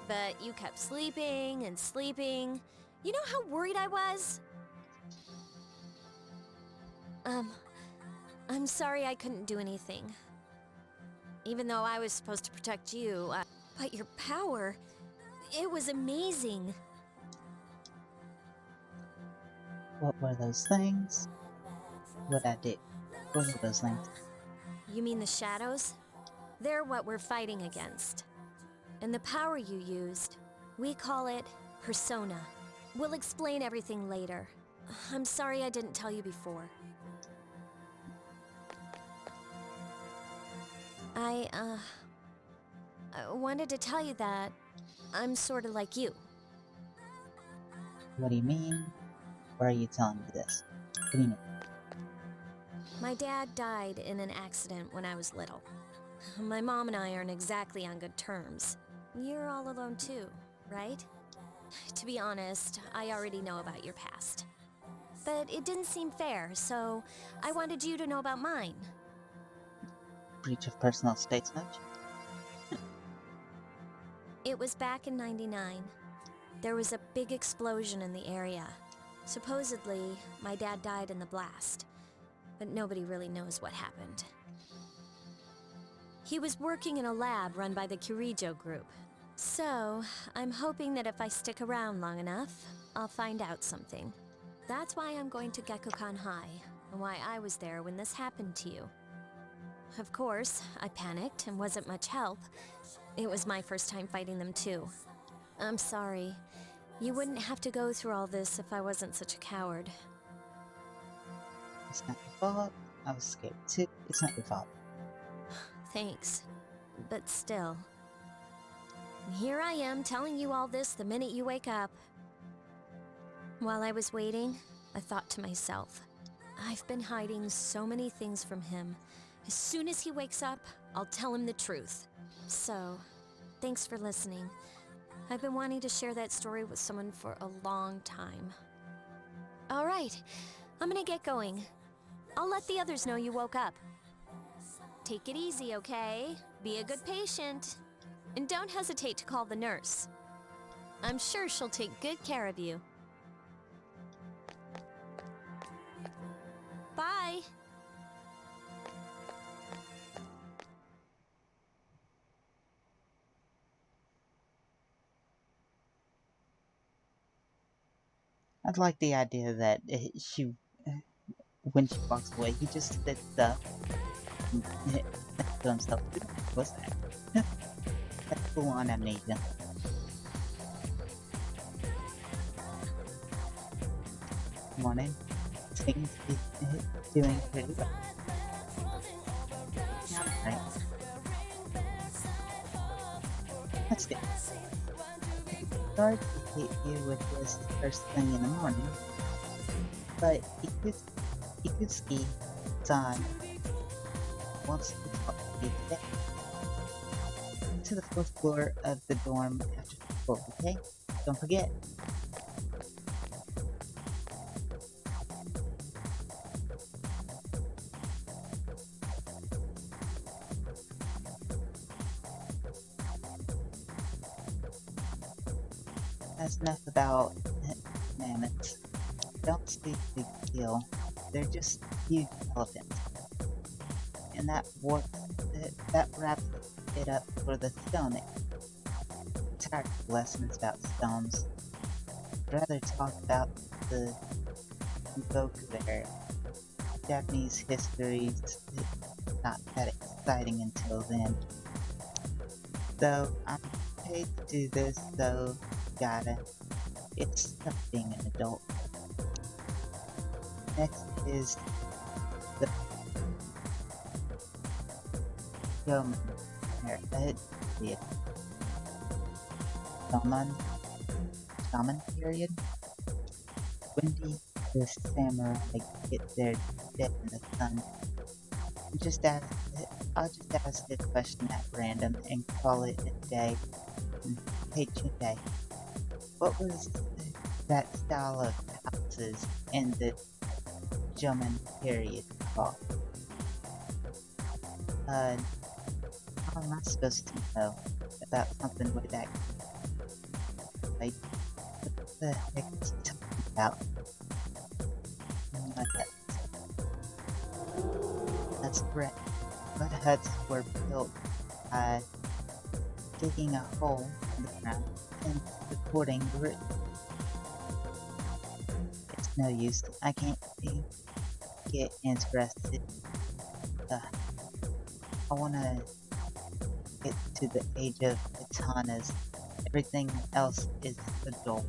But you kept sleeping and sleeping. You know how worried I was? I'm sorry I couldn't do anything. Even though I was supposed to protect you, but your power, it was amazing. What were those things? What I did. What were those things? You mean the shadows? They're what we're fighting against. And the power you used, we call it persona. We'll explain everything later. I'm sorry I didn't tell you before. I wanted to tell you that I'm sort of like you. What do you mean? Why are you telling me this? What do you mean? My dad died in an accident when I was little. My mom and I aren't exactly on good terms. You're all alone too, right? To be honest, I already know about your past. But it didn't seem fair, so I wanted you to know about mine. Breach of personal space much? It was back in '99. There was a big explosion in the area. Supposedly, my dad died in the blast, but nobody really knows what happened. He was working in a lab run by the Kirijo group. So, I'm hoping that if I stick around long enough, I'll find out something. That's why I'm going to Gekkoukan High, and why I was there when this happened to you. Of course, I panicked and wasn't much help. It was my first time fighting them too. I'm sorry. You wouldn't have to go through all this if I wasn't such a coward. It's not your fault. I was scared too. It's not your fault. Thanks. But still. Here I am telling you all this the minute you wake up. While I was waiting, I thought to myself, I've been hiding so many things from him. As soon as he wakes up, I'll tell him the truth. So, thanks for listening. I've been wanting to share that story with someone for a long time. All right, I'm gonna get going. I'll let the others know you woke up. Take it easy, okay? Be a good patient. And don't hesitate to call the nurse. I'm sure she'll take good care of you. Bye! I'd like the idea that when she walks away, he just sits up to himself, what's that? That's full on amnesia. Morning. Seems to be doing pretty well. Right. That's good. Sorry to hit you with this first thing in the morning, but Ikusuke-san wants to talk to you today. To the fourth floor of the dorm after school, okay? Don't forget. That's enough about mammoths. Don't see the big deal. They're just huge elephants. And that wraps it up for the stone. I'm tired of lessons about stones. I'd rather talk about the Goku area. Japanese history's not that exciting until then. Though I'm paid to do this, so it's tough being an adult. Next is the Roman period. Shaman period? When do the samurai get their dead in the sun? I'll just ask a question at random and call it a day. Hey Chunde, what was that style of houses in the German period called? How am I supposed to know about something way back? Like, what the heck is he talking about? That's correct. Mud huts were built by digging a hole in the ground and recording the root. It's no use. I can't get interested. I wanna get to the age of katanas. Everything else is adult.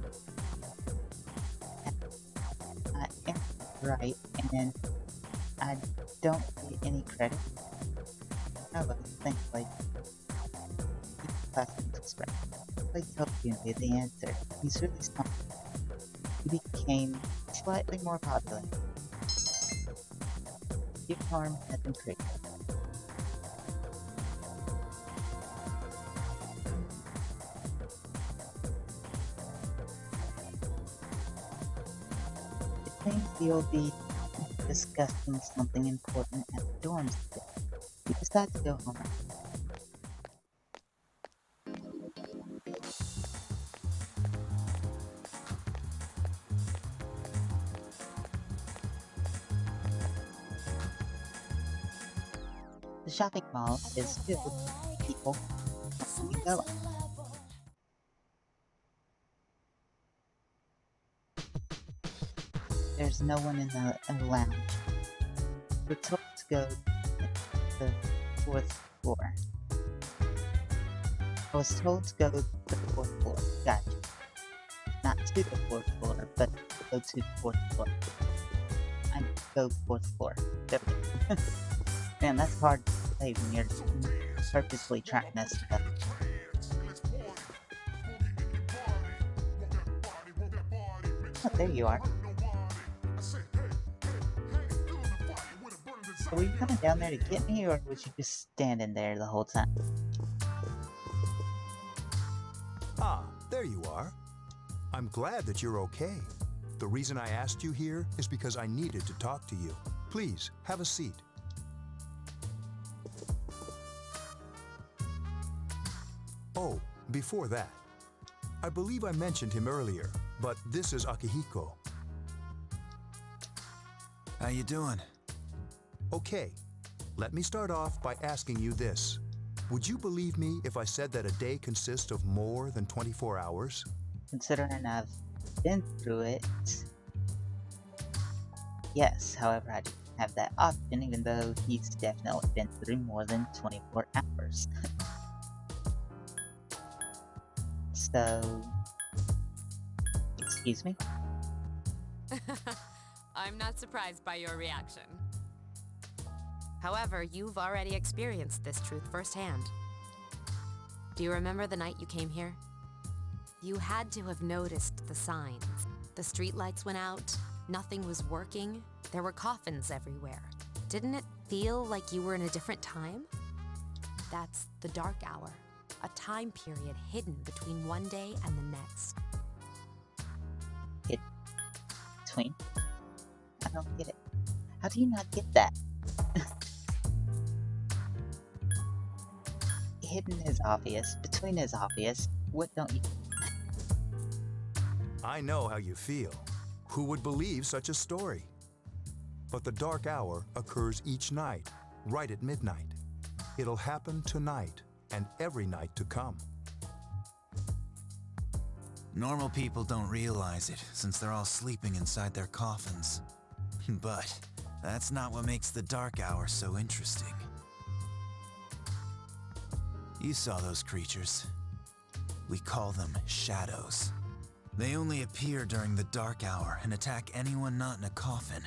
I am right, and I don't get any credit. Oh, well, thankfully. Classmates express. I told you the answer. He's really smart. He became slightly more popular. Your farm has increased. It seems you'll be discussing something important at the dorms today. You decide to go home. The shopping mall is filled with people coming and going. There's no one in the lounge. We're told to go to the fourth floor. I was told to go to the fourth floor. Gotcha. Not to the fourth floor, but go to the fourth floor. I go fourth floor. There we go. Man, that's hard to say when you're purposely trying to stuff. Oh, there you are. So were you coming down there to get me, or was you just standing there the whole time? Ah, there you are. I'm glad that you're okay. The reason I asked you here is because I needed to talk to you. Please, have a seat. Oh, before that, I believe I mentioned him earlier, but this is Akihiko. How you doing? Okay, let me start off by asking you this. Would you believe me if I said that a day consists of more than 24 hours? Considering I've been through it, yes, however, I have that option, even though he's definitely been through more than 24 hours. So, excuse me? I'm not surprised by your reaction. However, you've already experienced this truth firsthand. Do you remember the night you came here? You had to have noticed the signs. The streetlights went out, nothing was working, there were coffins everywhere. Didn't it feel like you were in a different time? That's the dark hour, a time period hidden between one day and the next. Between? I don't get it. How do you not get that? Hidden is obvious. Between is obvious. What don't you? I know how you feel. Who would believe such a story? But the dark hour occurs each night, right at midnight. It'll happen tonight and every night to come. Normal people don't realize it, since they're all sleeping inside their coffins. But that's not what makes the dark hour so interesting. You saw those creatures. We call them shadows. They only appear during the dark hour and attack anyone not in a coffin.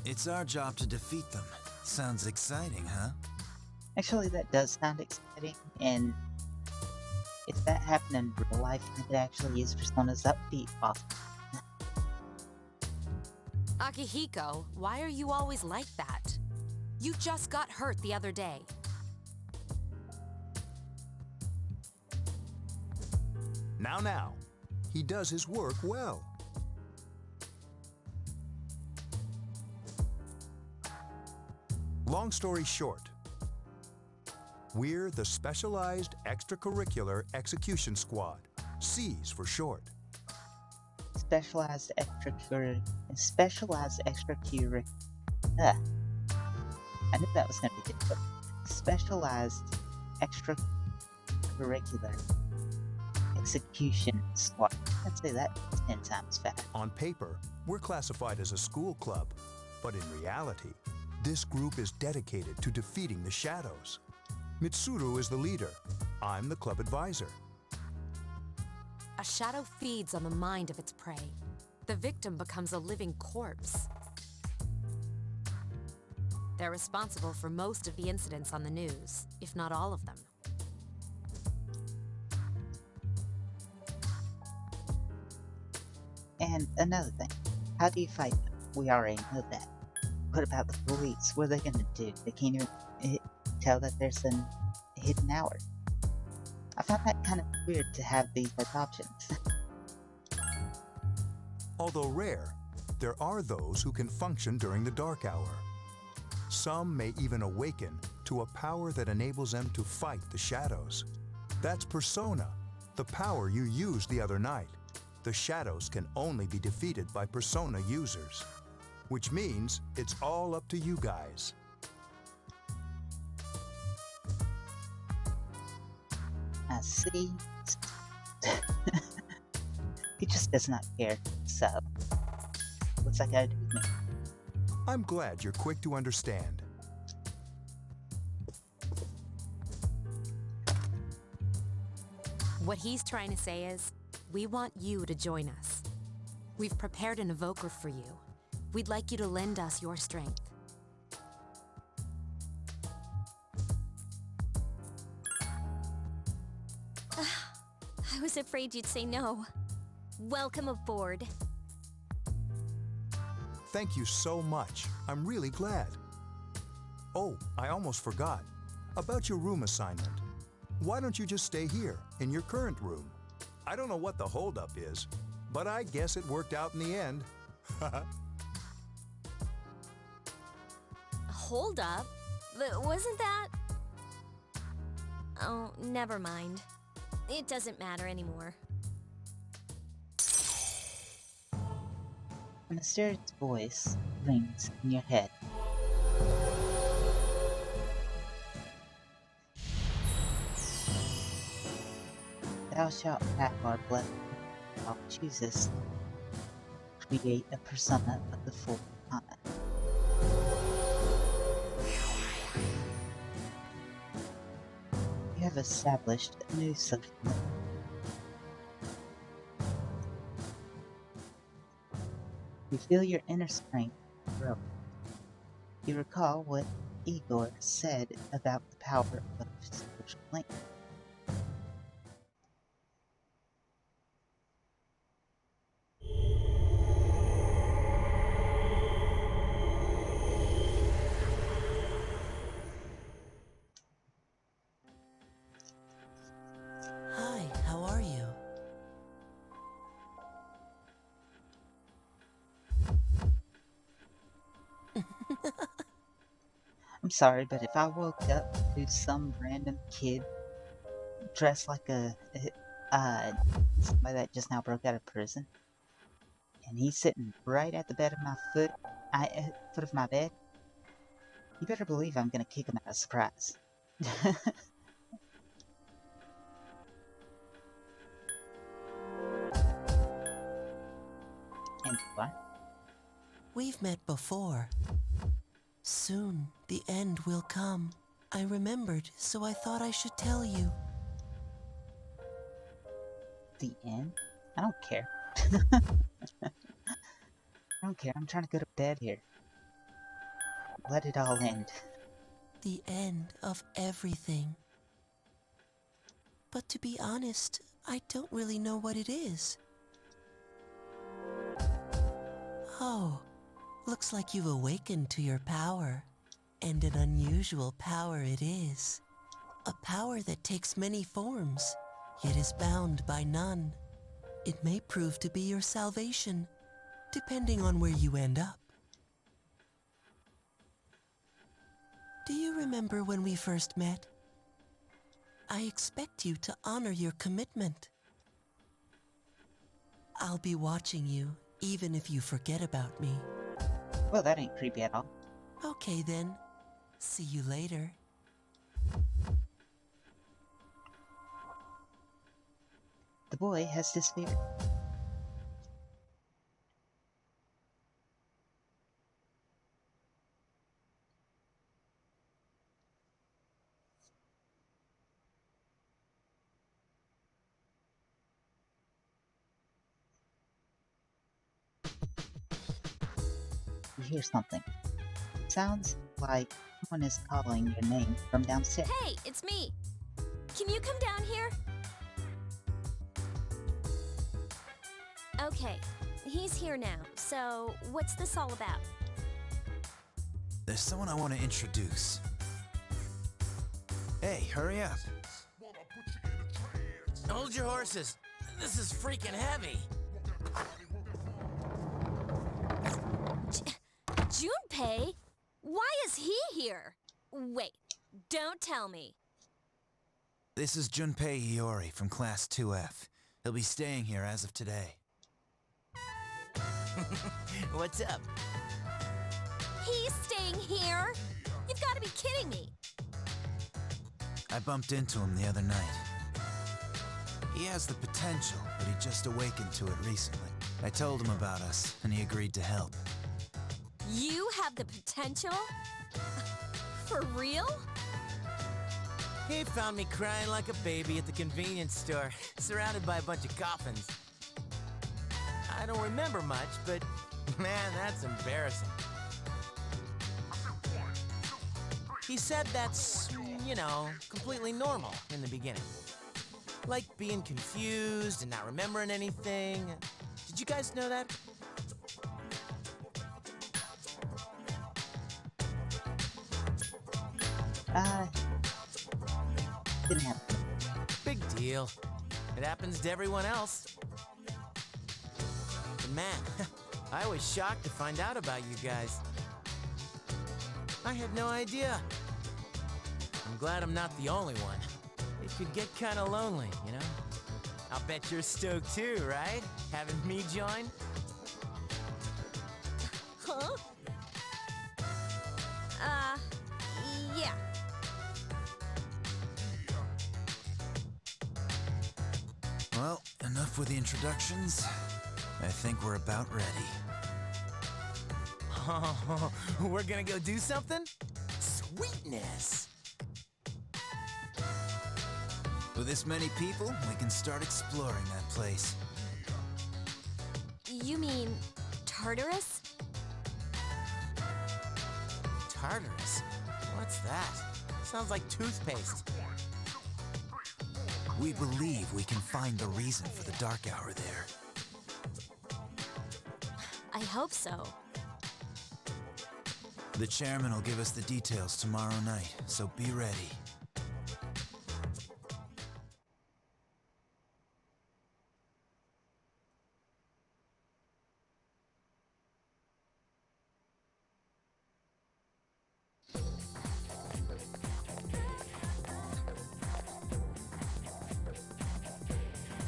It's our job to defeat them. Sounds exciting, huh? Actually, that does sound exciting, and if that happened in real life, I could actually use personas. That would be awesome. Akihiko, why are you always like that? You just got hurt the other day. Now. He does his work well. Long story short, we're the Specialized Extracurricular Execution Squad, SEAS for short. Specialized extracurricular. I knew that was going to be difficult. Specialized extracurricular execution squad. I'd say that 10 times fast. On paper, we're classified as a school club, but in reality, this group is dedicated to defeating the shadows. Mitsuru is the leader. I'm the club advisor. A shadow feeds on the mind of its prey. The victim becomes a living corpse. They're responsible for most of the incidents on the news, if not all of them. And another thing, how do you fight them? We already know that. What about the police? What are they gonna do? They can't even tell that there's a hidden hour. I found that kind of weird to have these as options. Although rare, there are those who can function during the dark hour. Some may even awaken to a power that enables them to fight the shadows. That's Persona, the power you used the other night. The shadows can only be defeated by Persona users, which means it's all up to you guys. I see. He just does not care, so what's that gotta do with me? I'm glad you're quick to understand. What he's trying to say is, we want you to join us. We've prepared an evoker for you. We'd like you to lend us your strength. I was afraid you'd say no. Welcome aboard. Thank you so much. I'm really glad. Oh, I almost forgot. About your room assignment. Why don't you just stay here, in your current room? I don't know what the holdup is, but I guess it worked out in the end. Hold up. Wasn't that... Oh, never mind. It doesn't matter anymore. A mysterious voice rings in your head. Thou shalt have our blessing. Thou choosest create a persona of the full time. established a new social link. You feel your inner strength grow. You recall what Igor said about the power of social link. Hi, how are you? I'm sorry, but if I woke up to some random kid dressed like uh somebody that just now broke out of prison, and he's sitting right at the bed of my foot of my bed, you better believe I'm gonna kick him out of surprise. And what? We've met before. Soon, the end will come. I remembered, so I thought I should tell you. The end? I don't care. I don't care. I'm trying to go to bed here. Let it all end. The end of everything. But to be honest, I don't really know what it is. Oh, looks like you've awakened to your power. And an unusual power it is. A power that takes many forms, yet is bound by none. It may prove to be your salvation, depending on where you end up. Do you remember when we first met? I expect you to honor your commitment. I'll be watching you, even if you forget about me. Well, that ain't creepy at all. Okay then. See you later. The boy has disappeared. You hear something. Sounds like someone is calling your name from downstairs. Hey, it's me. Can you come down here? Okay, he's here now. So, what's this all about? There's someone I want to introduce. Hey, hurry up. Hold your horses. This is freaking heavy. Junpei? Why is he here? Wait, don't tell me. This is Junpei Iori from Class 2F. He'll be staying here as of today. What's up? He's staying here? You've got to be kidding me. I bumped into him the other night. He has the potential, but he just awakened to it recently. I told him about us, and he agreed to help. You have the potential? For real? He found me crying like a baby at the convenience store, surrounded by a bunch of coffins. I don't remember much, but man, that's embarrassing. He said that's, completely normal in the beginning. Like being confused and not remembering anything. Did you guys know that? Didn't happen. Big deal. It happens to everyone else. But man, I was shocked to find out about you guys. I had no idea. I'm glad I'm not the only one. It could get kind of lonely, you know? I'll bet you're stoked too, right? Having me join? Huh? Yeah. Well, enough with the introductions. I think we're about ready. Oh, we're gonna go do something? Sweetness! With this many people, we can start exploring that place. You mean Tartarus? Tartarus? What's that? Sounds like toothpaste. We believe we can find the reason for the dark hour there. I hope so. The chairman will give us the details tomorrow night, so be ready.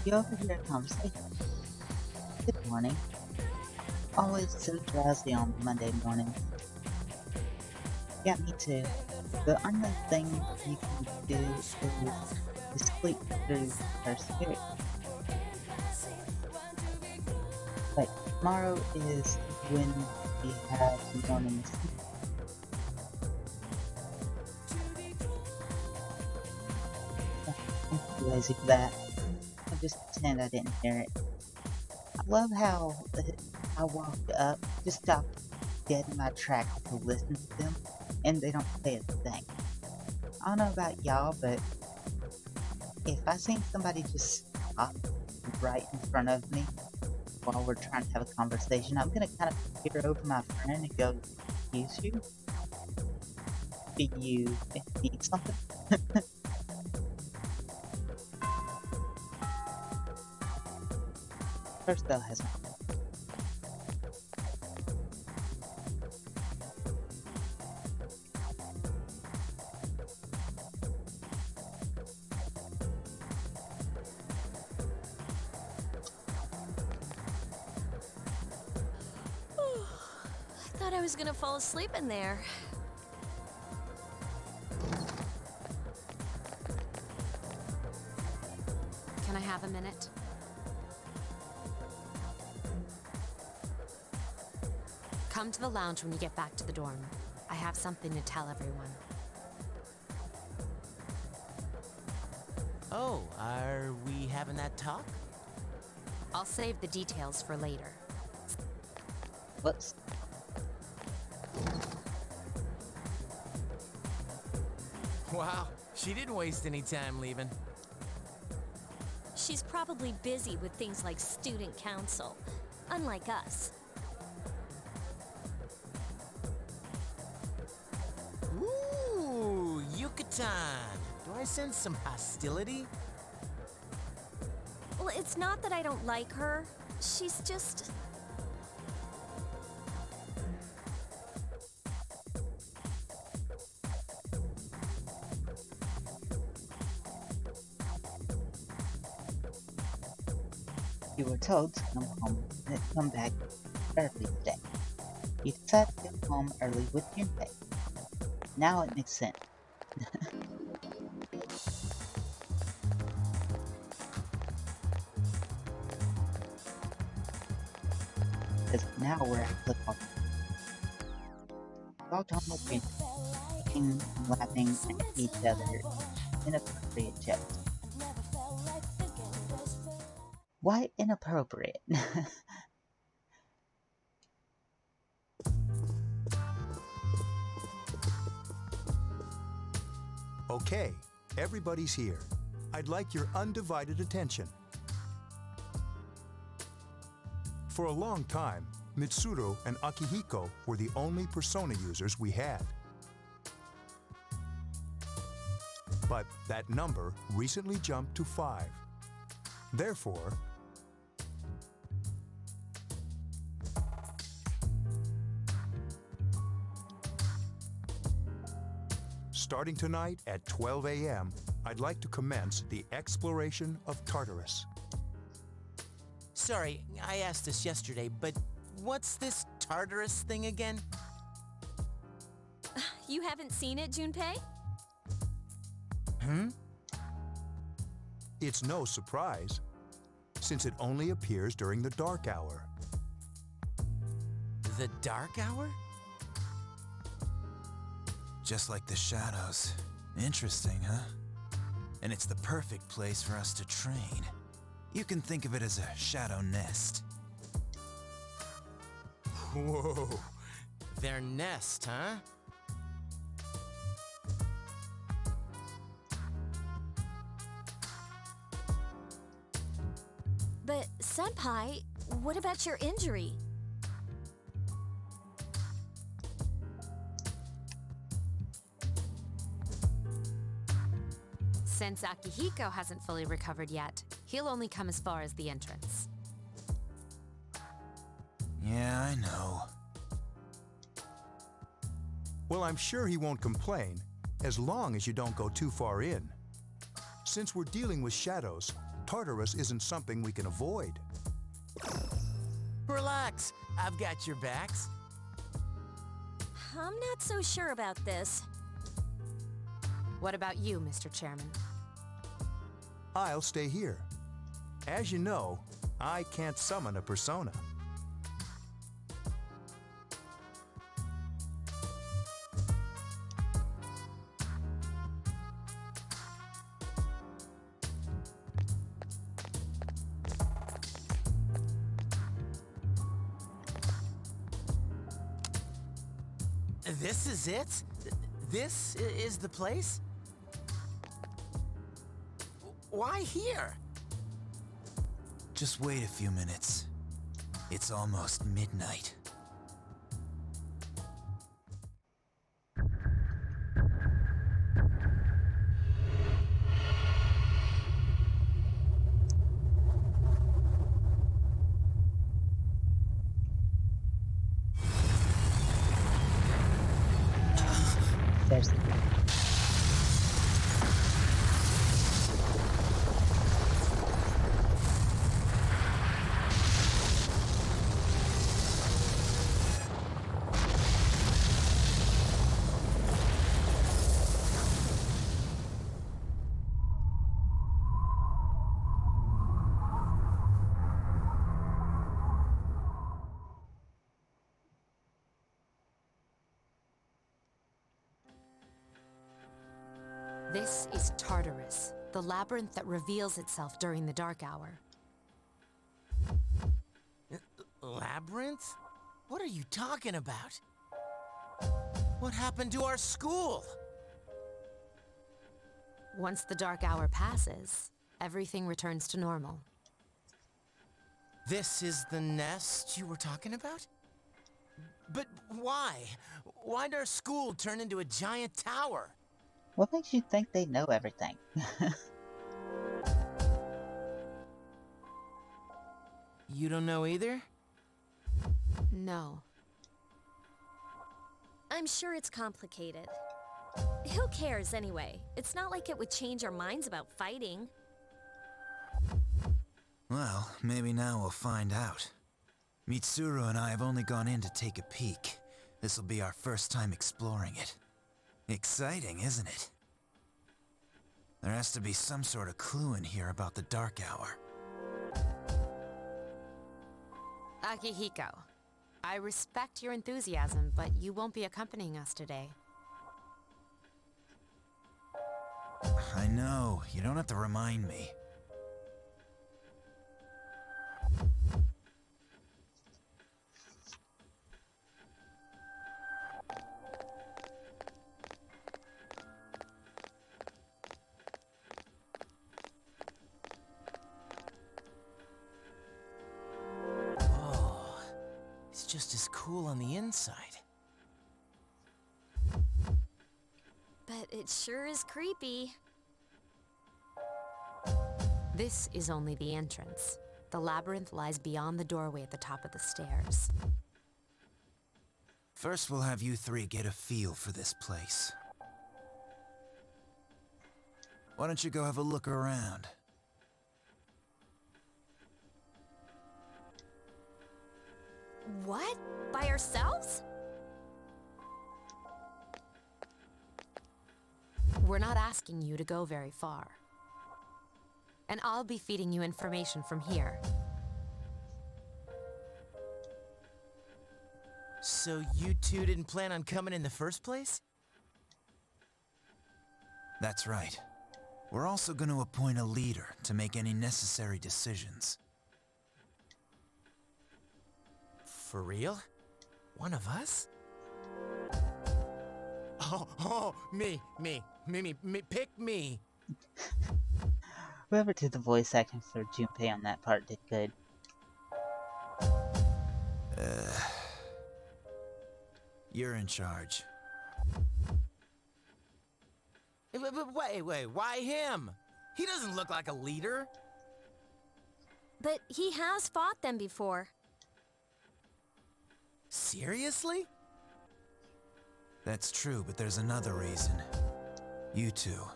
You overhear a conversation. Good morning. Always so drowsy on Monday mornings. Yeah, me too. The only thing you can do is sleep through her spirit. But tomorrow is when we have the morning sleep. I'm too lazy for that. I'll just pretend I didn't hear it. I love how I walked up, just stopped dead in my tracks to listen to them, and they don't say a thing. I don't know about y'all, but if I seen somebody just stop right in front of me while we're trying to have a conversation, I'm gonna kind of peer over my friend and go, "Excuse you? Do you need something?" First bell has not. I thought I was gonna fall asleep in there. Can I have a minute? Come to the lounge when you get back to the dorm. I have something to tell everyone. Oh, are we having that talk? I'll save the details for later. Whoops. Wow, she didn't waste any time leaving. She's probably busy with things like student council, unlike us. Ooh, Yucatan. Do I sense some hostility? Well, it's not that I don't like her. She's just... You were told to come home and come back early today. You decided to go home early with Junpei. Now it makes sense. Because now we're at flip off. Walked home with Junpei, looking, laughing at each other inappropriate jokes. Why inappropriate? Okay, everybody's here. I'd like your undivided attention. For a long time, Mitsuru and Akihiko were the only persona users we had. But that number recently jumped to 5. Therefore, starting tonight at 12 a.m., I'd like to commence the exploration of Tartarus. Sorry, I asked this yesterday, but what's this Tartarus thing again? You haven't seen it, Junpei? It's no surprise, since it only appears during the dark hour. The dark hour? Just like the shadows. Interesting, huh? and it's the perfect place for us to train. You can think of it as a shadow nest. Whoa. Their nest, huh? But, Senpai, what about your injury? Since Akihiko hasn't fully recovered yet, he'll only come as far as the entrance. Yeah, I know. Well, I'm sure he won't complain, as long as you don't go too far in. Since we're dealing with shadows, Tartarus isn't something we can avoid. Relax, I've got your backs. I'm not so sure about this. What about you, Mr. Chairman? I'll stay here. As you know, I can't summon a persona. This is it? This is the place? Why here? Just wait a few minutes. It's almost midnight. There's This is Tartarus, the labyrinth that reveals itself during the dark hour. Labyrinth? What are you talking about? What happened to our school? Once the dark hour passes, everything returns to normal. This is the nest you were talking about? But why? Why'd our school turn into a giant tower? what makes you think they know everything? You don't know either? No. I'm sure it's complicated. Who cares anyway? It's not like it would change our minds about fighting. Well, maybe now we'll find out. Mitsuru and I have only gone in to take a peek. This'll be our first time exploring it. Exciting, isn't it? There has to be some sort of clue in here about the dark hour. Akihiko, I respect your enthusiasm, but you won't be accompanying us today. I know, you don't have to remind me. Just as cool on the inside. But it sure is creepy. This is only the entrance. The labyrinth lies beyond the doorway at the top of the stairs. First, we'll have you three get a feel for this place. Why don't you go have a look around? What? By ourselves? We're not asking you to go very far. And I'll be feeding you information from here. So you two didn't plan on coming in the first place? That's right. We're also going to appoint a leader to make any necessary decisions. For real? One of us? Oh, me, pick me. Whoever did the voice acting for Junpei on that part did good. You're in charge. Wait, why him? He doesn't look like a leader. But he has fought them before. Seriously? That's true, but there's another reason. You two.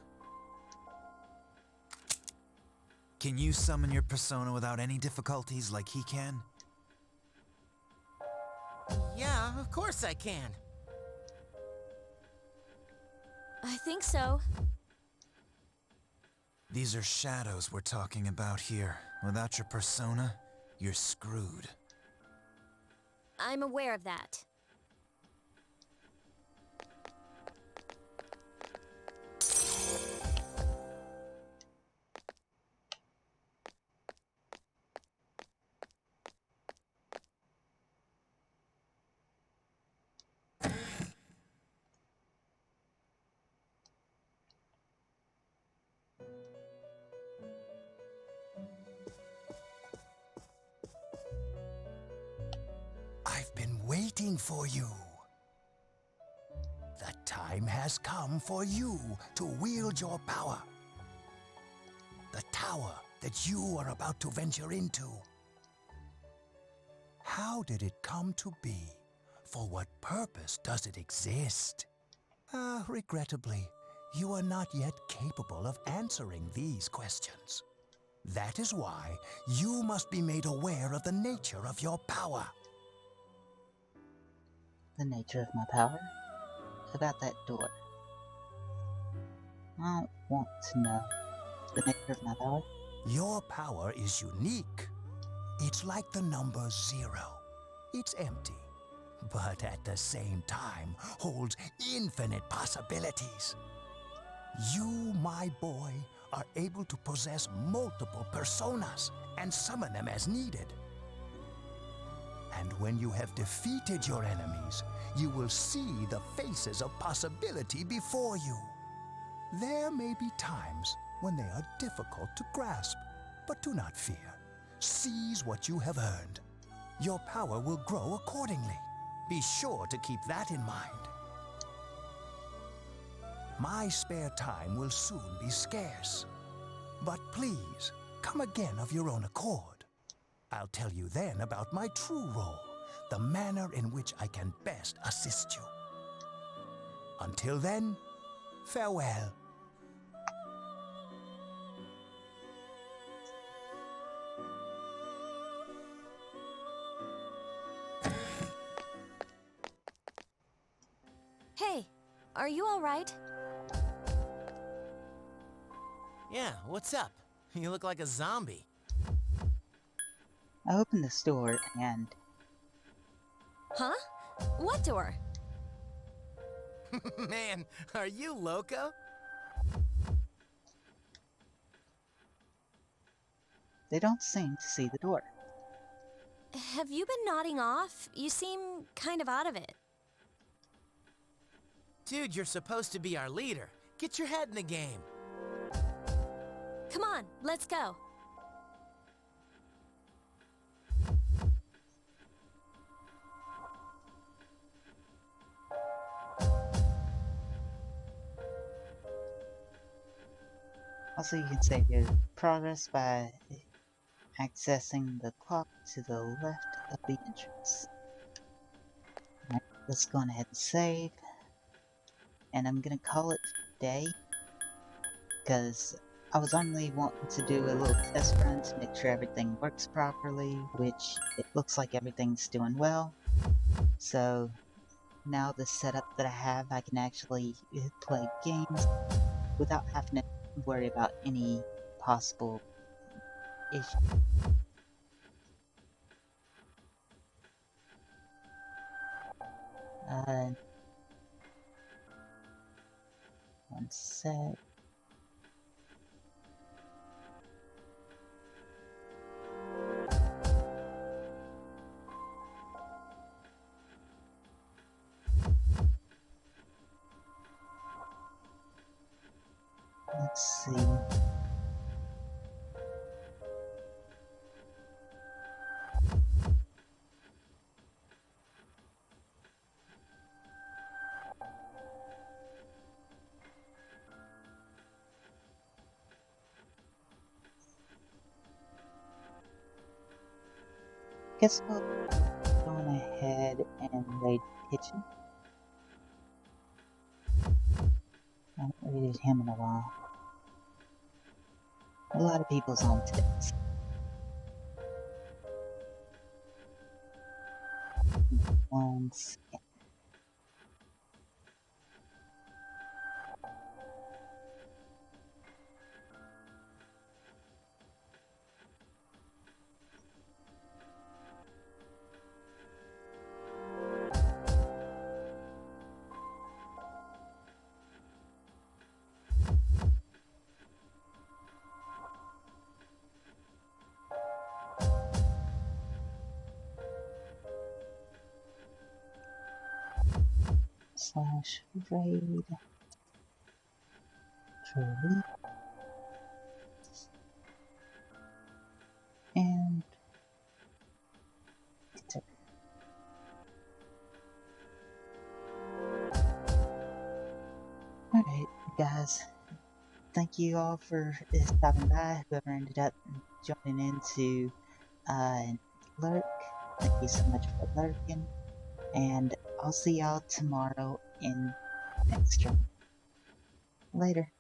Can you summon your persona without any difficulties like he can? Yeah, of course I can. I think so. These are shadows we're talking about here. Without your persona, you're screwed. I'm aware of that. I've been waiting for you. The time has come for you to wield your power. The tower that you are about to venture into. How did it come to be? For what purpose does it exist? Regrettably, you are not yet capable of answering these questions. That is why you must be made aware of the nature of your power. The nature of my power? About that door. I don't want to know the nature of my power. Your power is unique. It's like the number 0. It's empty, but at the same time holds infinite possibilities. You, my boy, are able to possess multiple personas and summon them as needed. And when you have defeated your enemies, you will see the faces of possibility before you. There may be times when they are difficult to grasp, but do not fear. Seize what you have earned. Your power will grow accordingly. Be sure to keep that in mind. My spare time will soon be scarce. But please, come again of your own accord. I'll tell you then about my true role, the manner in which I can best assist you. Until then, farewell. Hey, are you all right? Yeah, what's up? You look like a zombie. I opened this door and Huh? What door? Man, are you loco? they don't seem to see the door. Have you been nodding off? You seem kind of out of it. Dude, you're supposed to be our leader. Get your head in the game. Come on, let's go. Also, you can save your progress by accessing the clock to the left of the entrance. Alright, let's go on ahead and save. And I'm gonna call it day, because I was only wanting to do a little test run to make sure everything works properly, which it looks like everything's doing well. So now the setup that I have, I can actually play games without having to worry about any possible issues. One sec. Let's see. Guess we'll go on ahead and raid the kitchen. I haven't raided him in a while. A lot of people's on tips. One second. Slash raid Trolley and enter. Alright, guys. Thank you all for stopping by. Whoever ended up joining into Lurk, thank you so much for lurking. And I'll see y'all tomorrow in next stream. Later.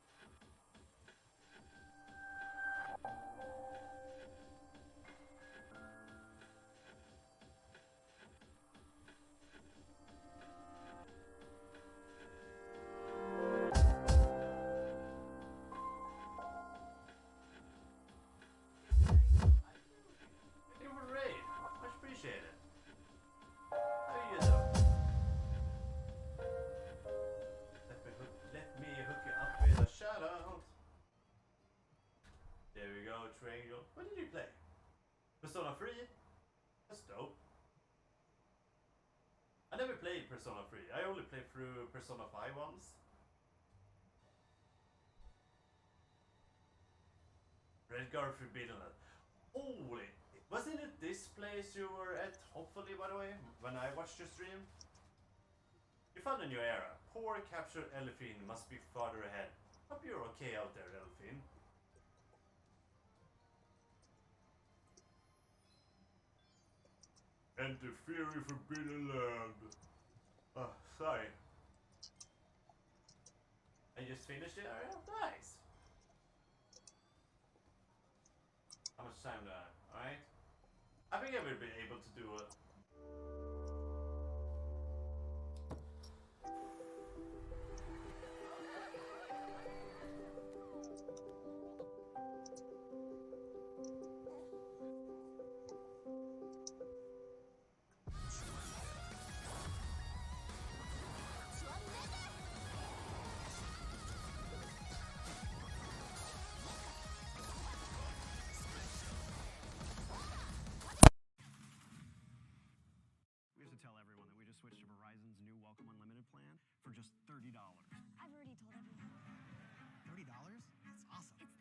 What did you play? Persona 3? That's dope. I never played Persona 3. I only played through Persona 5 once. Redguard Forbidden Land. Holy! Wasn't it this place you were at, hopefully, by the way, when I watched your stream? You found a new era. Poor captured Elephine must be farther ahead. Hope you're okay out there, Elephine. Enter Fury Forbidden Land. Oh, sorry. I just finished it area? Nice! How much time do I have? Alright? I think I will be able to do it. Tell everyone that we just switched to Verizon's new Welcome Unlimited plan for just $30. I've already told everyone. $30? That's awesome. It's